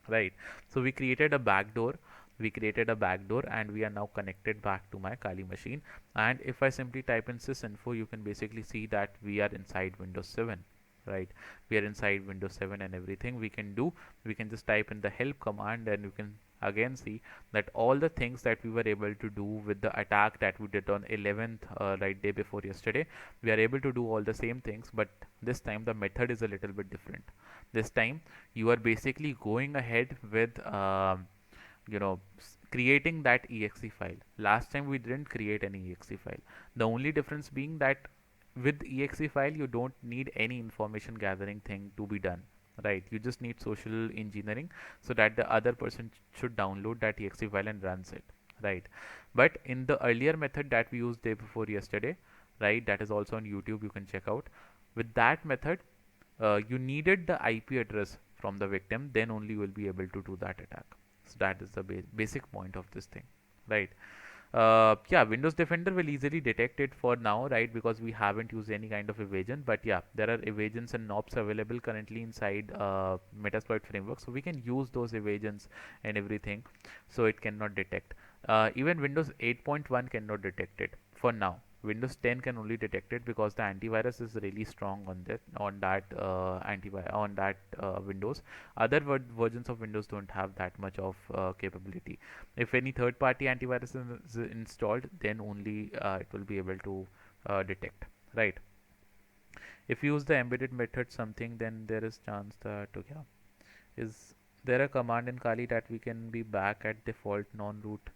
right. So we created a backdoor, and we are now connected back to my Kali machine. And if I simply type in sysinfo, you can basically see that we are inside Windows 7. Right, we are inside Windows 7, and everything we can do, we can just type in the help command, and you can again see that all the things that we were able to do with the attack that we did on 11th, right, day before yesterday, we are able to do all the same things, but this time the method is a little bit different. This time you are basically going ahead with creating that exe file. Last time we didn't create any exe file. The only difference being that with exe file you don't need any information gathering thing to be done, right. You just need social engineering so that the other person should download that exe file and runs it, right. But in the earlier method that we used day before yesterday, right, that is also on YouTube, you can check out. With that method you needed the IP address from the victim, then only you will be able to do that attack. So that is the basic point of this thing, right. Yeah, Windows Defender will easily detect it for now, right? Because we haven't used any kind of evasion. But yeah, there are evasions and knobs available currently inside Metasploit framework, so we can use those evasions and everything, so it cannot detect. Even Windows 8.1 cannot detect it for now. Windows 10 can only detect it because the antivirus is really strong on that Windows. Other versions of Windows don't have that much of capability. If any third-party antivirus is installed, then only it will be able to detect, right? If you use the embedded method something, then there is chance that yeah, is there a command in Kali that we can be back at default non-root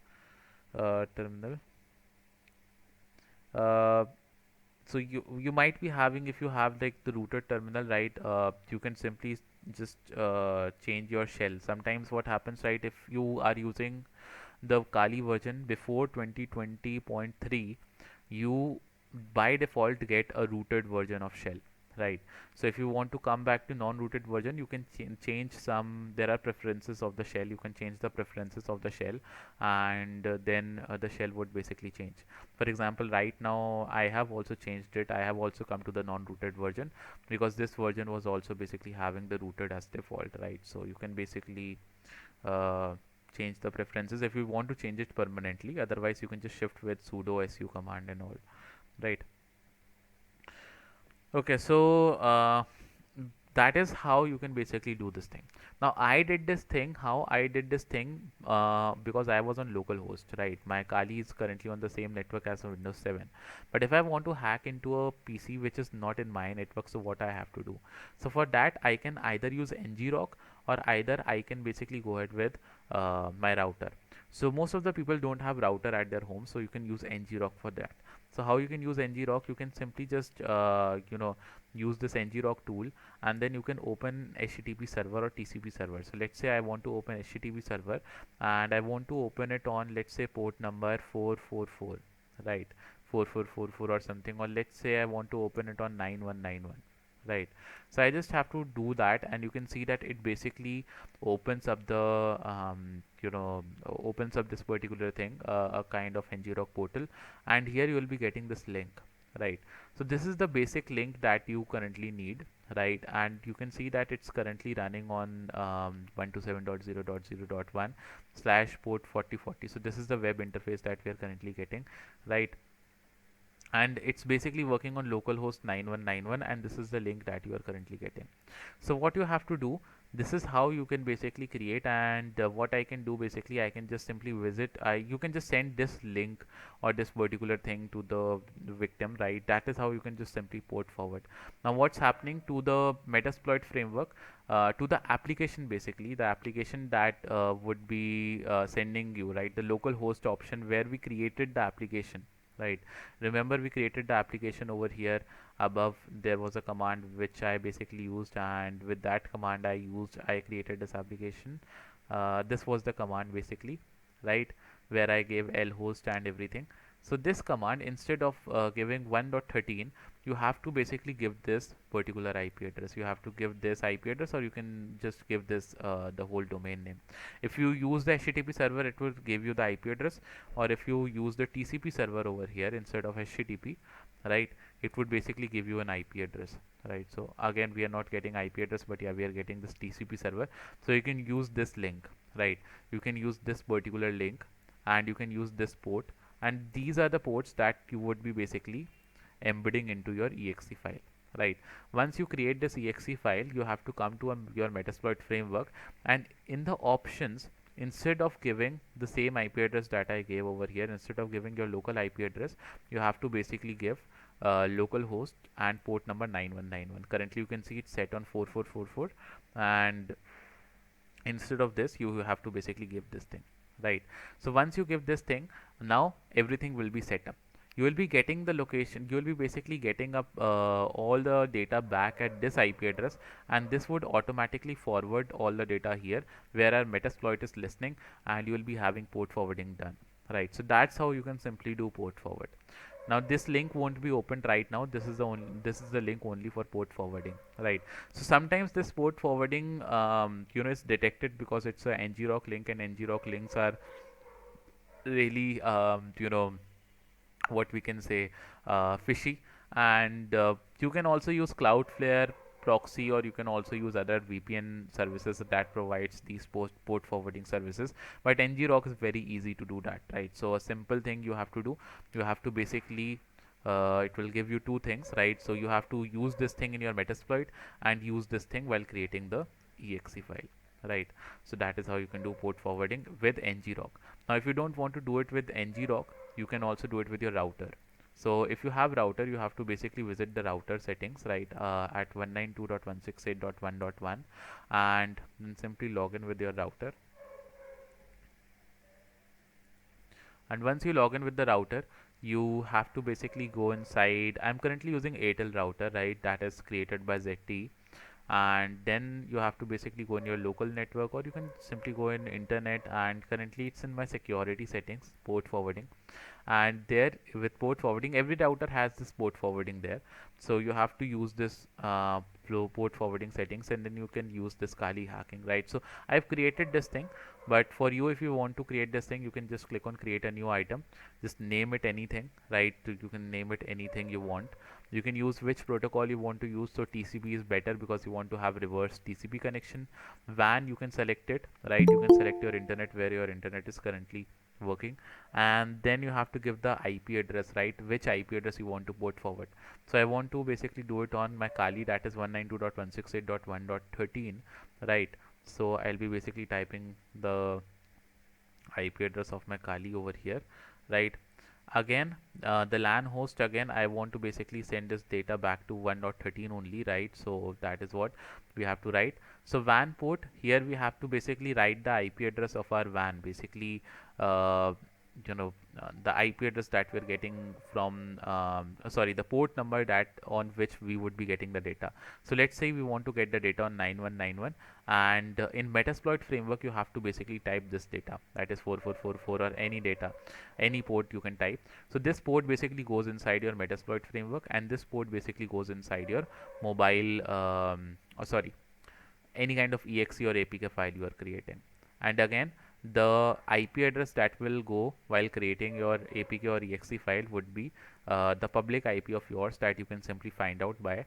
terminal? Uh, so you might be having, if you have like the rooted terminal, right, you can simply just change your shell. Sometimes what happens, right, if you are using the Kali version before 2020.3, you by default get a rooted version of shell, right? So if you want to come back to non-rooted version, you can change some, there are preferences of the shell, you can change the preferences of the shell, and then the shell would basically change. For example, right now I have also changed it. I have also come to the non-rooted version because this version was also basically having the rooted as default, right? So you can basically uh, change the preferences if you want to change it permanently. Otherwise you can just shift with sudo su command and all, right? Okay, so that is how you can basically do this thing. Now I did this thing, how I did this thing, because I was on localhost, right? My Kali is currently on the same network as a Windows 7. But if I want to hack into a PC which is not in my network, so what I have to do? So for that I can either use ngrok, or either I can basically go ahead with my router. So most of the people don't have router at their home, so you can use ngrok for that. So how you can use ngrok? You can simply just use this ngrok tool, and then you can open HTTP server or TCP server. So let's say I want to open HTTP server, and I want to open it on, let's say, port number 444, right? 4444 or something, or let's say I want to open it on 9191, right? So I just have to do that, and you can see that it basically opens up the opens up this particular thing, a kind of ngrok portal, and here you will be getting this link, right? So this is the basic link that you currently need, right? And you can see that it's currently running on 127.0.0.1 slash port 4040. So this is the web interface that we are currently getting, right? And it's basically working on localhost 9191, and this is the link that you are currently getting. So what you have to do, this is how you can basically create, and what I can do, basically I can just simply visit, you can just send this link or this particular thing to the victim, right? That is how you can just simply port forward. Now what's happening to the Metasploit framework, to the application, basically the application that would be sending you, right, the local host option where we created the application, right? Remember, we created the application over here. Above there was a command which I basically used, and with that command I created this application. This was the command basically, right, where I gave lhost and everything. So this command, instead of giving 1.13, you have to basically give this particular IP address. You have to give this IP address, or you can just give this the whole domain name. If you use the HTTP server, it will give you the IP address, or if you use the TCP server over here instead of HTTP, right, it would basically give you an IP address, right? So again, we are not getting IP address, but yeah, we are getting this TCP server. So you can use this link, right? You can use this particular link, and you can use this port, and these are the ports that you would be basically embedding into your exe file, right? Once you create this exe file, you have to come to your Metasploit framework, and in the options, instead of giving the same IP address that I gave over here, instead of giving your local IP address, you have to basically give localhost and port number 9191. Currently you can see it's set on 4444, and instead of this you have to basically give this thing, right? So once you give this thing, now everything will be set up. You will be getting the location, you will be basically getting up all the data back at this IP address, and this would automatically forward all the data here where our Metasploit is listening, and you will be having port forwarding done, right? So that's how you can simply do port forward. Now this link won't be opened right now. This is the link only for port forwarding, right? So sometimes this port forwarding is detected because it's a ngrok link, and ngrok links are really what we can say, fishy. And you can also use Cloudflare proxy, or you can also use other VPN services that provides these port forwarding services. But ngrok is very easy to do that, right? So a simple thing you have to do, you have to basically it will give you two things, right? So you have to use this thing in your Metasploit and use this thing while creating the exe file, right? So that is how you can do port forwarding with ngrok. Now if you don't want to do it with ngrok, you can also do it with your router. So if you have router, you have to basically visit the router settings, right, at 192.168.1.1, and then simply log in with your router. And once you log in with the router, you have to basically go inside. I'm currently using Airtel router, right, that is created by ZTE. And then you have to basically go in your local network, or you can simply go in internet, and currently it's in my security settings, port forwarding. And there, with port forwarding, every router has this port forwarding there, so you have to use this port forwarding settings, and then you can use this Kali hacking, right? So I've created this thing, but for you, if you want to create this thing, you can just click on create a new item, just name it anything, right? You can name it anything you want. You can use which protocol you want to use. So TCP is better because you want to have reverse TCP connection. WAN, you can select it, right? You can select your internet, where your internet is currently working, and then you have to give the IP address, right? Which IP address you want to port forward. So I want to basically do it on my Kali, that is 192.168.1.13, right? So I'll be basically typing the IP address of my Kali over here, right? Again, the LAN host, again I want to basically send this data back to 1.13 only, right? So that is what we have to write. So WAN port, here we have to basically write the IP address of our WAN, basically uh, the IP address that we're getting from sorry, the port number that on which we would be getting the data. So let's say we want to get the data on 9191, and in Metasploit framework you have to basically type this data, that is 4444, or any data, any port you can type. So this port basically goes inside your Metasploit framework, and this port basically goes inside your mobile sorry, any kind of exe or apk file you are creating. And again, the IP address that will go while creating your apk or exe file would be the public IP of yours, that you can simply find out by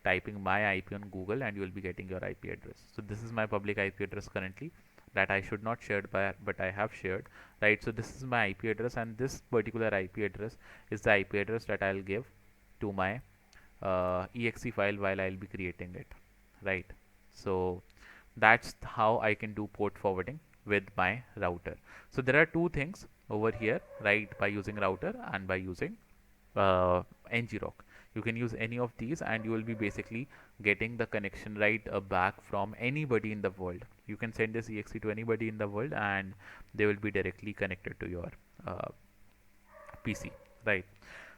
typing my IP on Google, and you will be getting your IP address. So this is my public IP address currently, that I should not share, but I have shared, right? So this is my IP address, and this particular IP address is the IP address that I'll give to my exe file while I'll be creating it, right? So that's how I can do port forwarding with my router. So there are two things over here, right, by using router and by using ngrok. You can use any of these, and you will be basically getting the connection right back from anybody in the world. You can send this exe to anybody in the world, and they will be directly connected to your PC, right?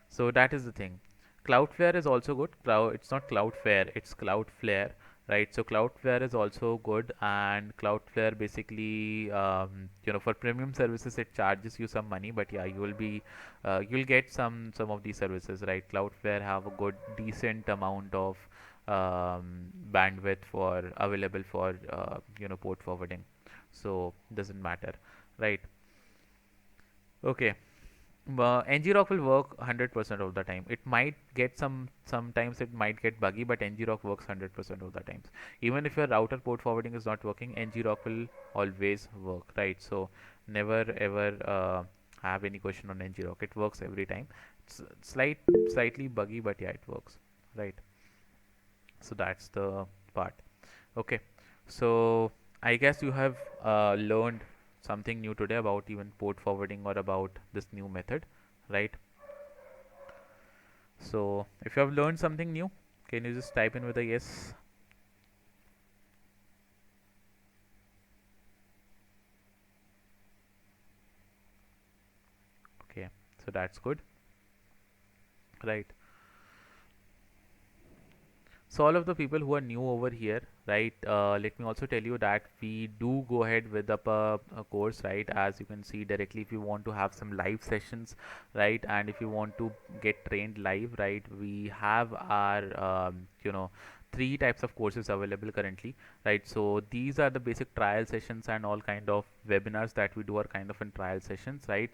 So that is the thing. Cloudflare is also good. It's not Cloudflare, it's Cloudflare, right? So Cloudflare is also good, and Cloudflare basically for premium services it charges you some money, but yeah, you will be you'll get some of these services, right? Cloudflare have a good decent amount of bandwidth for available for port forwarding, so doesn't matter, right? Okay. ngrok will work 100% of the time. It might get sometimes it might get buggy, but ngrok works 100% of the times. Even if your router port forwarding is not working, ngrok will always work, right? So never ever have any question on ngrok. It works every time. It's slightly buggy, but yeah, it works, right? So that's the part. Okay, so I guess you have learned something new today about even port forwarding, or about this new method, right? So if you have learned something new, can you just type in with a yes? Okay, so that's good, right? So all of the people who are new over here, right, let me also tell you that we do go ahead with a course, right? As you can see directly, if you want to have some live sessions, right, and if you want to get trained live, right, we have our three types of courses available currently, right? So these are the basic trial sessions and all kind of webinars that we do are kind of in trial sessions, right?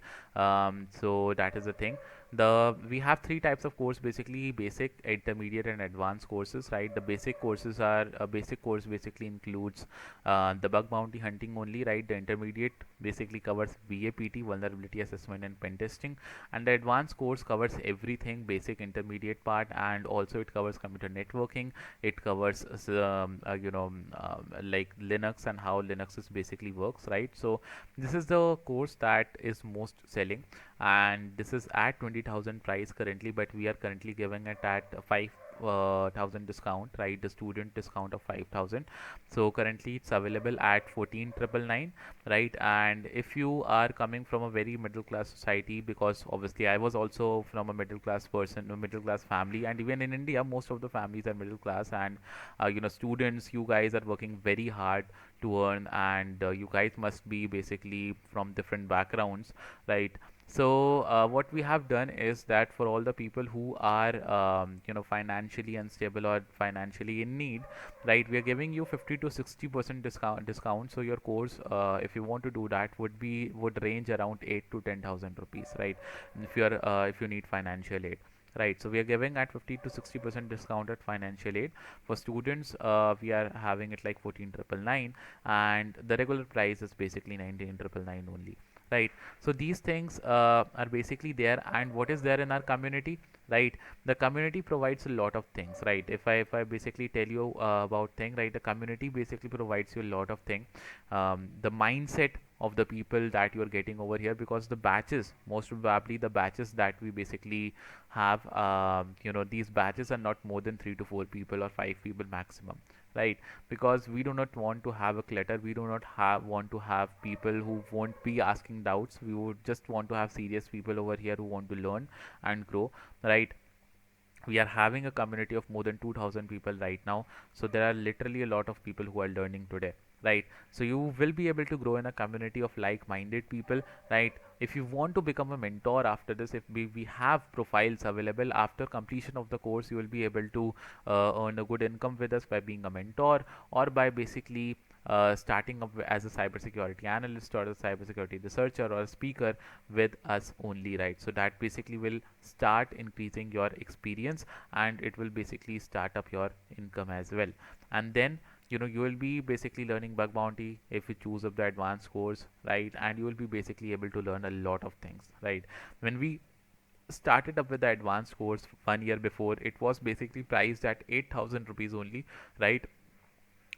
So that is the thing. We have three types of course, basically basic, intermediate, and advanced courses, right? The basic courses are a basic course basically includes the bug bounty hunting only, right? The intermediate basically covers VAPT, vulnerability assessment and pen testing, and the advanced course covers everything, basic, intermediate part, and also it covers computer networking. It covers like Linux and how Linux is basically works, right? So this is the course that is most selling, and this is at 20,000 price currently, but we are currently giving it at 5,000 discount, right? The student discount of 5,000. So currently it's available at 14,999, right? And if you are coming from a very middle class society, because obviously I was also from a middle class person, a middle class family, and even in India most of the families are middle class, and students, you guys are working very hard to earn, and you guys must be basically from different backgrounds, right? So what we have done is that for all the people who are financially unstable or financially in need, right, we are giving you 50 to 60% discount. So your course, if you want to do that, would range around 8 to 10,000 rupees, right? If you need financial aid. Right, so we are giving at 50 to 60% discount at financial aid. For students, we are having it like 14,999, and the regular price is basically 19,999 only. Right, so these things are basically there, and what is there in our community, right? The community provides a lot of things, right? If I basically tell you about thing, right, the community basically provides you a lot of thing. The mindset of the people that you are getting over here, because the batches, most probably the batches that we basically have, these batches are not more than 3 to 4 people or 5 people maximum, right? Because we do not want to have a clutter, we do not want to have people who won't be asking doubts. We would just want to have serious people over here who want to learn and grow, right? We are having a community of more than 2,000 people right now, so there are literally a lot of people who are learning today, right? So you will be able to grow in a community of like-minded people, right? If you want to become a mentor after this, if we have profiles available after completion of the course, you will be able to earn a good income with us by being a mentor, or by basically starting up as a cybersecurity analyst or a cybersecurity researcher or a speaker with us only, right? So that basically will start increasing your experience, and it will basically start up your income as well. And then you will be basically learning bug bounty if you choose up the advanced course, right? And you will be basically able to learn a lot of things, right? When we started up with the advanced course 1 year before, it was basically priced at 8,000 rupees only, right?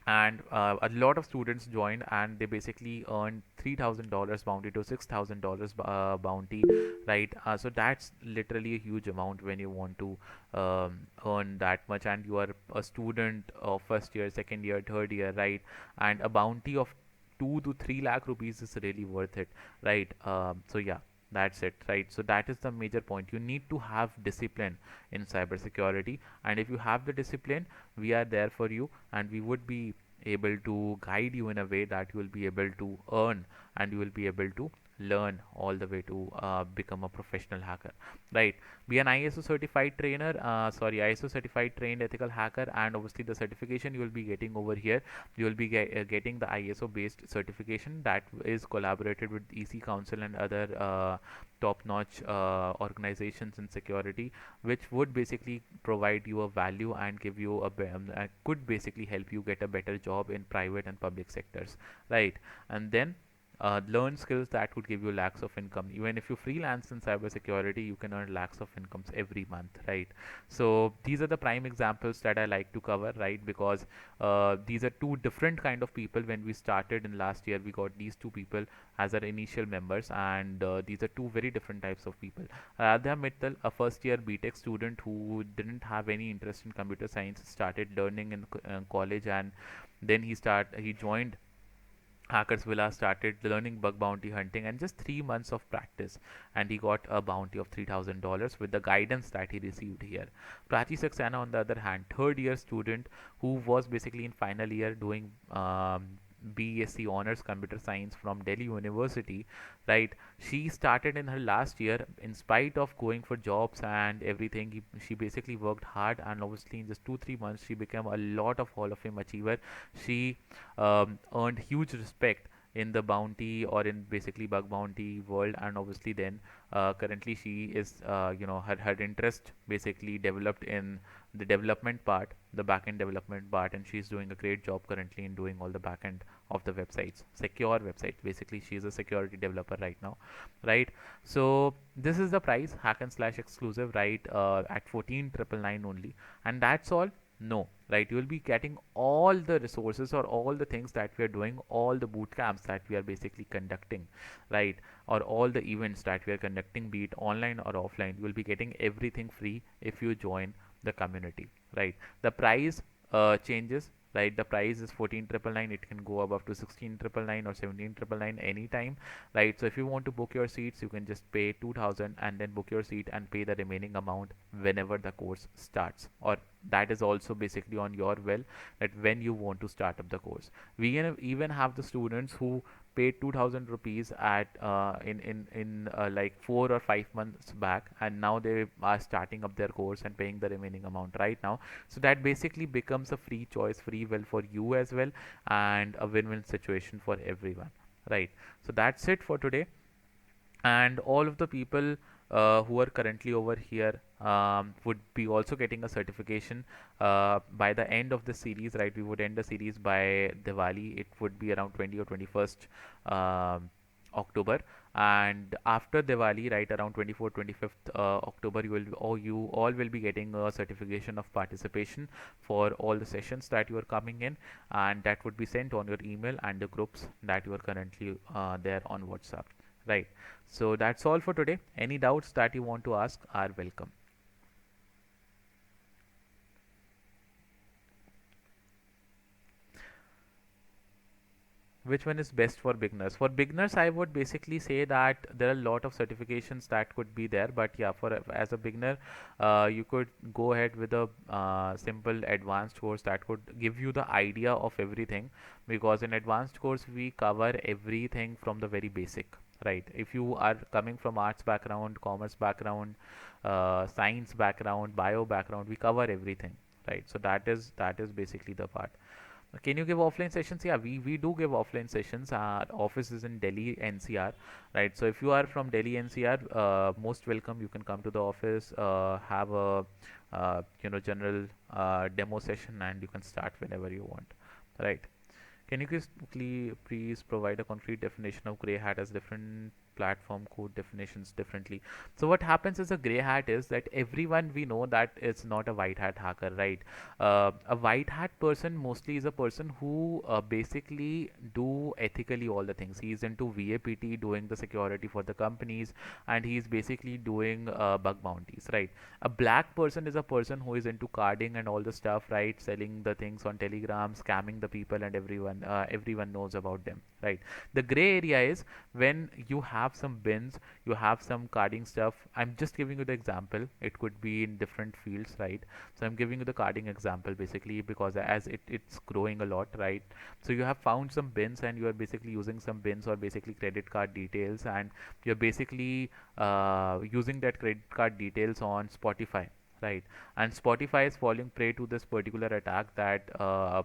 And a lot of students joined, and they basically earned $3,000 bounty to $6,000 bounty, right? So that's literally a huge amount when you want to earn that much, and you are a student of first year, second year, third year, right? And a bounty of 2 to 3 lakh rupees is really worth it, right? So yeah, that's it, right? So that is the major point. You need to have discipline in cybersecurity, and if you have the discipline, we are there for you, and we would be able to guide you in a way that you will be able to earn, and you will be able to learn all the way to become a professional hacker, right? Be an ISO certified trainer, ISO certified trained ethical hacker, and obviously the certification you will be getting over here, you will be getting the ISO based certification that is collaborated with EC Council and other top-notch organizations in security, which would basically provide you a value and give you could basically help you get a better job in private and public sectors, right? And then learn skills that would give you lakhs of income. Even if you freelance in cybersecurity, you can earn lakhs of incomes every month, right? So these are the prime examples that I like to cover, right? Because these are two different kind of people. When we started in last year, we got these two people as our initial members, and these are two very different types of people. Radha Mittal, a first year BTech student who didn't have any interest in computer science, started learning in college, and then he joined HackersVilla, started learning bug bounty hunting, and just 3 months of practice, and he got a bounty of $3,000 with the guidance that he received here. Prachi Saxena, on the other hand, third year student who was basically in final year doing BSc Honors Computer Science from Delhi University, right? She started in her last year, in spite of going for jobs and everything. She basically worked hard, and obviously in just 2 3 months, she became a lot of Hall of Fame achiever. She earned huge respect in the bounty or in basically bug bounty world. And obviously then currently she is her interest basically developed in the development part, the backend development part, and she's doing a great job currently in doing all the backend of the websites, secure websites. Basically she's a security developer right now, right? So this is the price, hack and slash exclusive, right? At 14,999 only, and that's all. No, right? You will be getting all the resources or all the things that we are doing, all the boot camps that we are basically conducting, right? Or all the events that we are conducting, be it online or offline. You will be getting everything free if you join the community, right? The price changes, right? The price is 14,999. It can go above to 16,999 or 17,999 anytime, right? So if you want to book your seats, you can just pay 2,000 and then book your seat and pay the remaining amount whenever the course starts. Or that is also basically on your will, that when you want to start up the course. We even have the students who paid 2,000 rupees at in like 4 or 5 months back, and now they are starting up their course and paying the remaining amount right now. So that basically becomes a free choice, free will for you as well, and a win-win situation for everyone, right? So that's it for today. And all of the people who are currently over here would be also getting a certification by the end of the series, right? We would end the series by Diwali. It would be around 20 or 21st October, and after Diwali, right around 24th 25th October, you all will be getting a certification of participation for all the sessions that you are coming in, and that would be sent on your email and the groups that you are currently there on WhatsApp, right? So that's all for today. Any doubts that you want to ask are welcome. Which one is best for beginners? For beginners, I would basically say that there are a lot of certifications that could be there, but yeah, for as a beginner, you could go ahead with a simple advanced course that could give you the idea of everything, because in advanced course we cover everything from the very basic, right? If you are coming from arts background, commerce background, science background, bio background, we cover everything, right? So that is basically the part. Can you give offline sessions? Yeah, we do give offline sessions. Our office is in Delhi NCR, right? So if you are from Delhi NCR, most welcome. You can come to the office, have a general demo session, and you can start whenever you want, right? Can you please provide a concrete definition of gray hat, as different platform code definitions differently? So what happens is, a gray hat is that everyone we know that it's not a white hat hacker, right? A white hat person mostly is a person who basically do ethically all the things. He's into VAPT, doing the security for the companies, and he's basically doing bug bounties, right? A black person is a person who is into carding and all the stuff, right? Selling the things on Telegram, scamming the people, and everyone knows about them, right? The gray area is when you have some bins, you have some carding stuff. I'm just giving you the example. It could be in different fields, right? So I'm giving you the carding example basically because as it's growing a lot, right? So you have found some bins and you are basically using some bins or basically credit card details, and you're basically using that credit card details on Spotify, right? And Spotify is falling prey to this particular attack uh,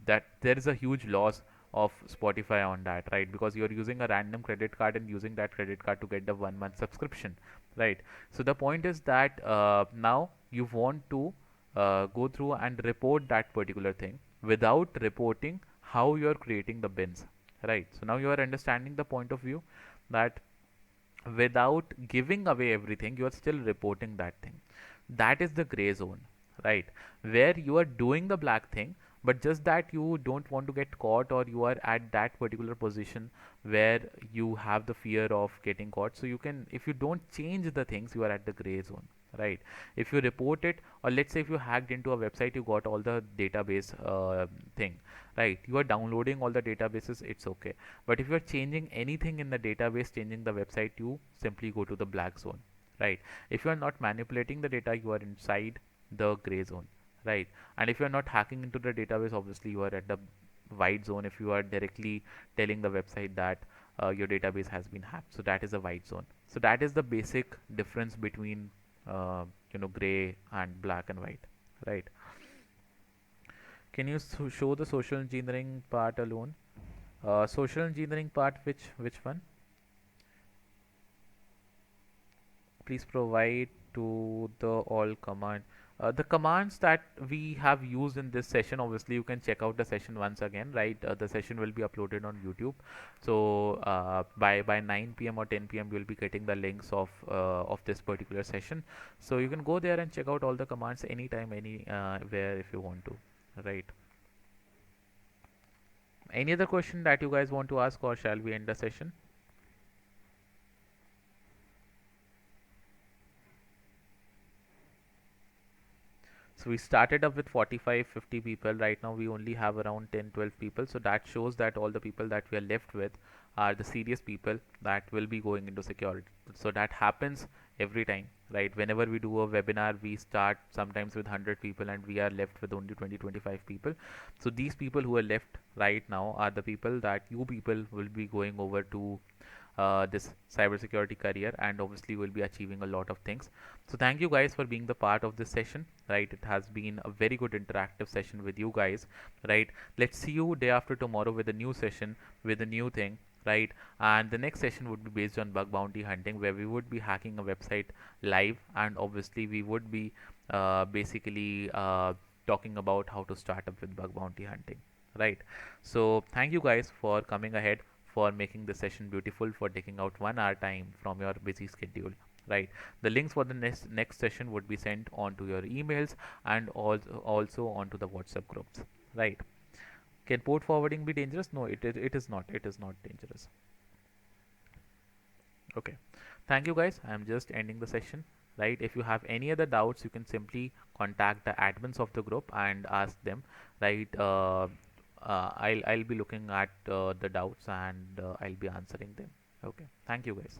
that there is a huge loss of Spotify on that, right? Because you're using a random credit card and using that credit card to get the 1 month subscription, right? So the point is that now you want to go through and report that particular thing without reporting how you're creating the bins, right? So now you are understanding the point of view that without giving away everything, you are still reporting that thing. That is the gray zone, right? Where you are doing the black thing, but just that you don't want to get caught, or you are at that particular position where you have the fear of getting caught. So you can, if you don't change the things, you are at the gray zone, right? If you report it, or let's say if you hacked into a website, you got all the database thing, right? You are downloading all the databases, it's okay. But if you are changing anything in the database, changing the website, you simply go to the black zone, right? If you are not manipulating the data, you are inside the gray zone, right? And if you are not hacking into the database, obviously you are at the white zone. If you are directly telling the website that your database has been hacked, so that is a white zone. So that is the basic difference between gray and black and white, right? Can you show the social engineering part alone? Social engineering part, which one? Please provide to the all command. The commands that we have used in this session, obviously you can check out the session once again, right? The session will be uploaded on YouTube. So by 9 p.m. or 10 p.m. you'll be getting the links of this particular session. So you can go there and check out all the commands anytime, where if you want to, right? Any other question that you guys want to ask, or shall we end the session? So we started up with 45 50 people. Right now we only have around 10 12 people, so that shows that all the people that we are left with are the serious people that will be going into security. So that happens every time, right? Whenever we do a webinar, we start sometimes with 100 people and we are left with only 20 25 people. So these people who are left right now are the people that you people will be going over to this cybersecurity career, and obviously will be achieving a lot of things. So thank you guys for being the part of this session, right? It has been a very good interactive session with you guys, right? Let's see you day after tomorrow with a new session, with a new thing, right? And the next session would be based on bug bounty hunting, where we would be hacking a website live, and obviously we would be basically talking about how to start up with bug bounty hunting, right? So thank you guys for coming ahead, for making the session beautiful, for taking out 1 hour time from your busy schedule, right? The links for the next session would be sent onto your emails, and also onto the WhatsApp groups, right? Can port forwarding be dangerous? No, it is not. It is not dangerous. Okay. Thank you guys. I'm just ending the session, right? If you have any other doubts, you can simply contact the admins of the group and ask them, right? I'll be looking at the doubts, and I'll be answering them. Okay. Thank you guys.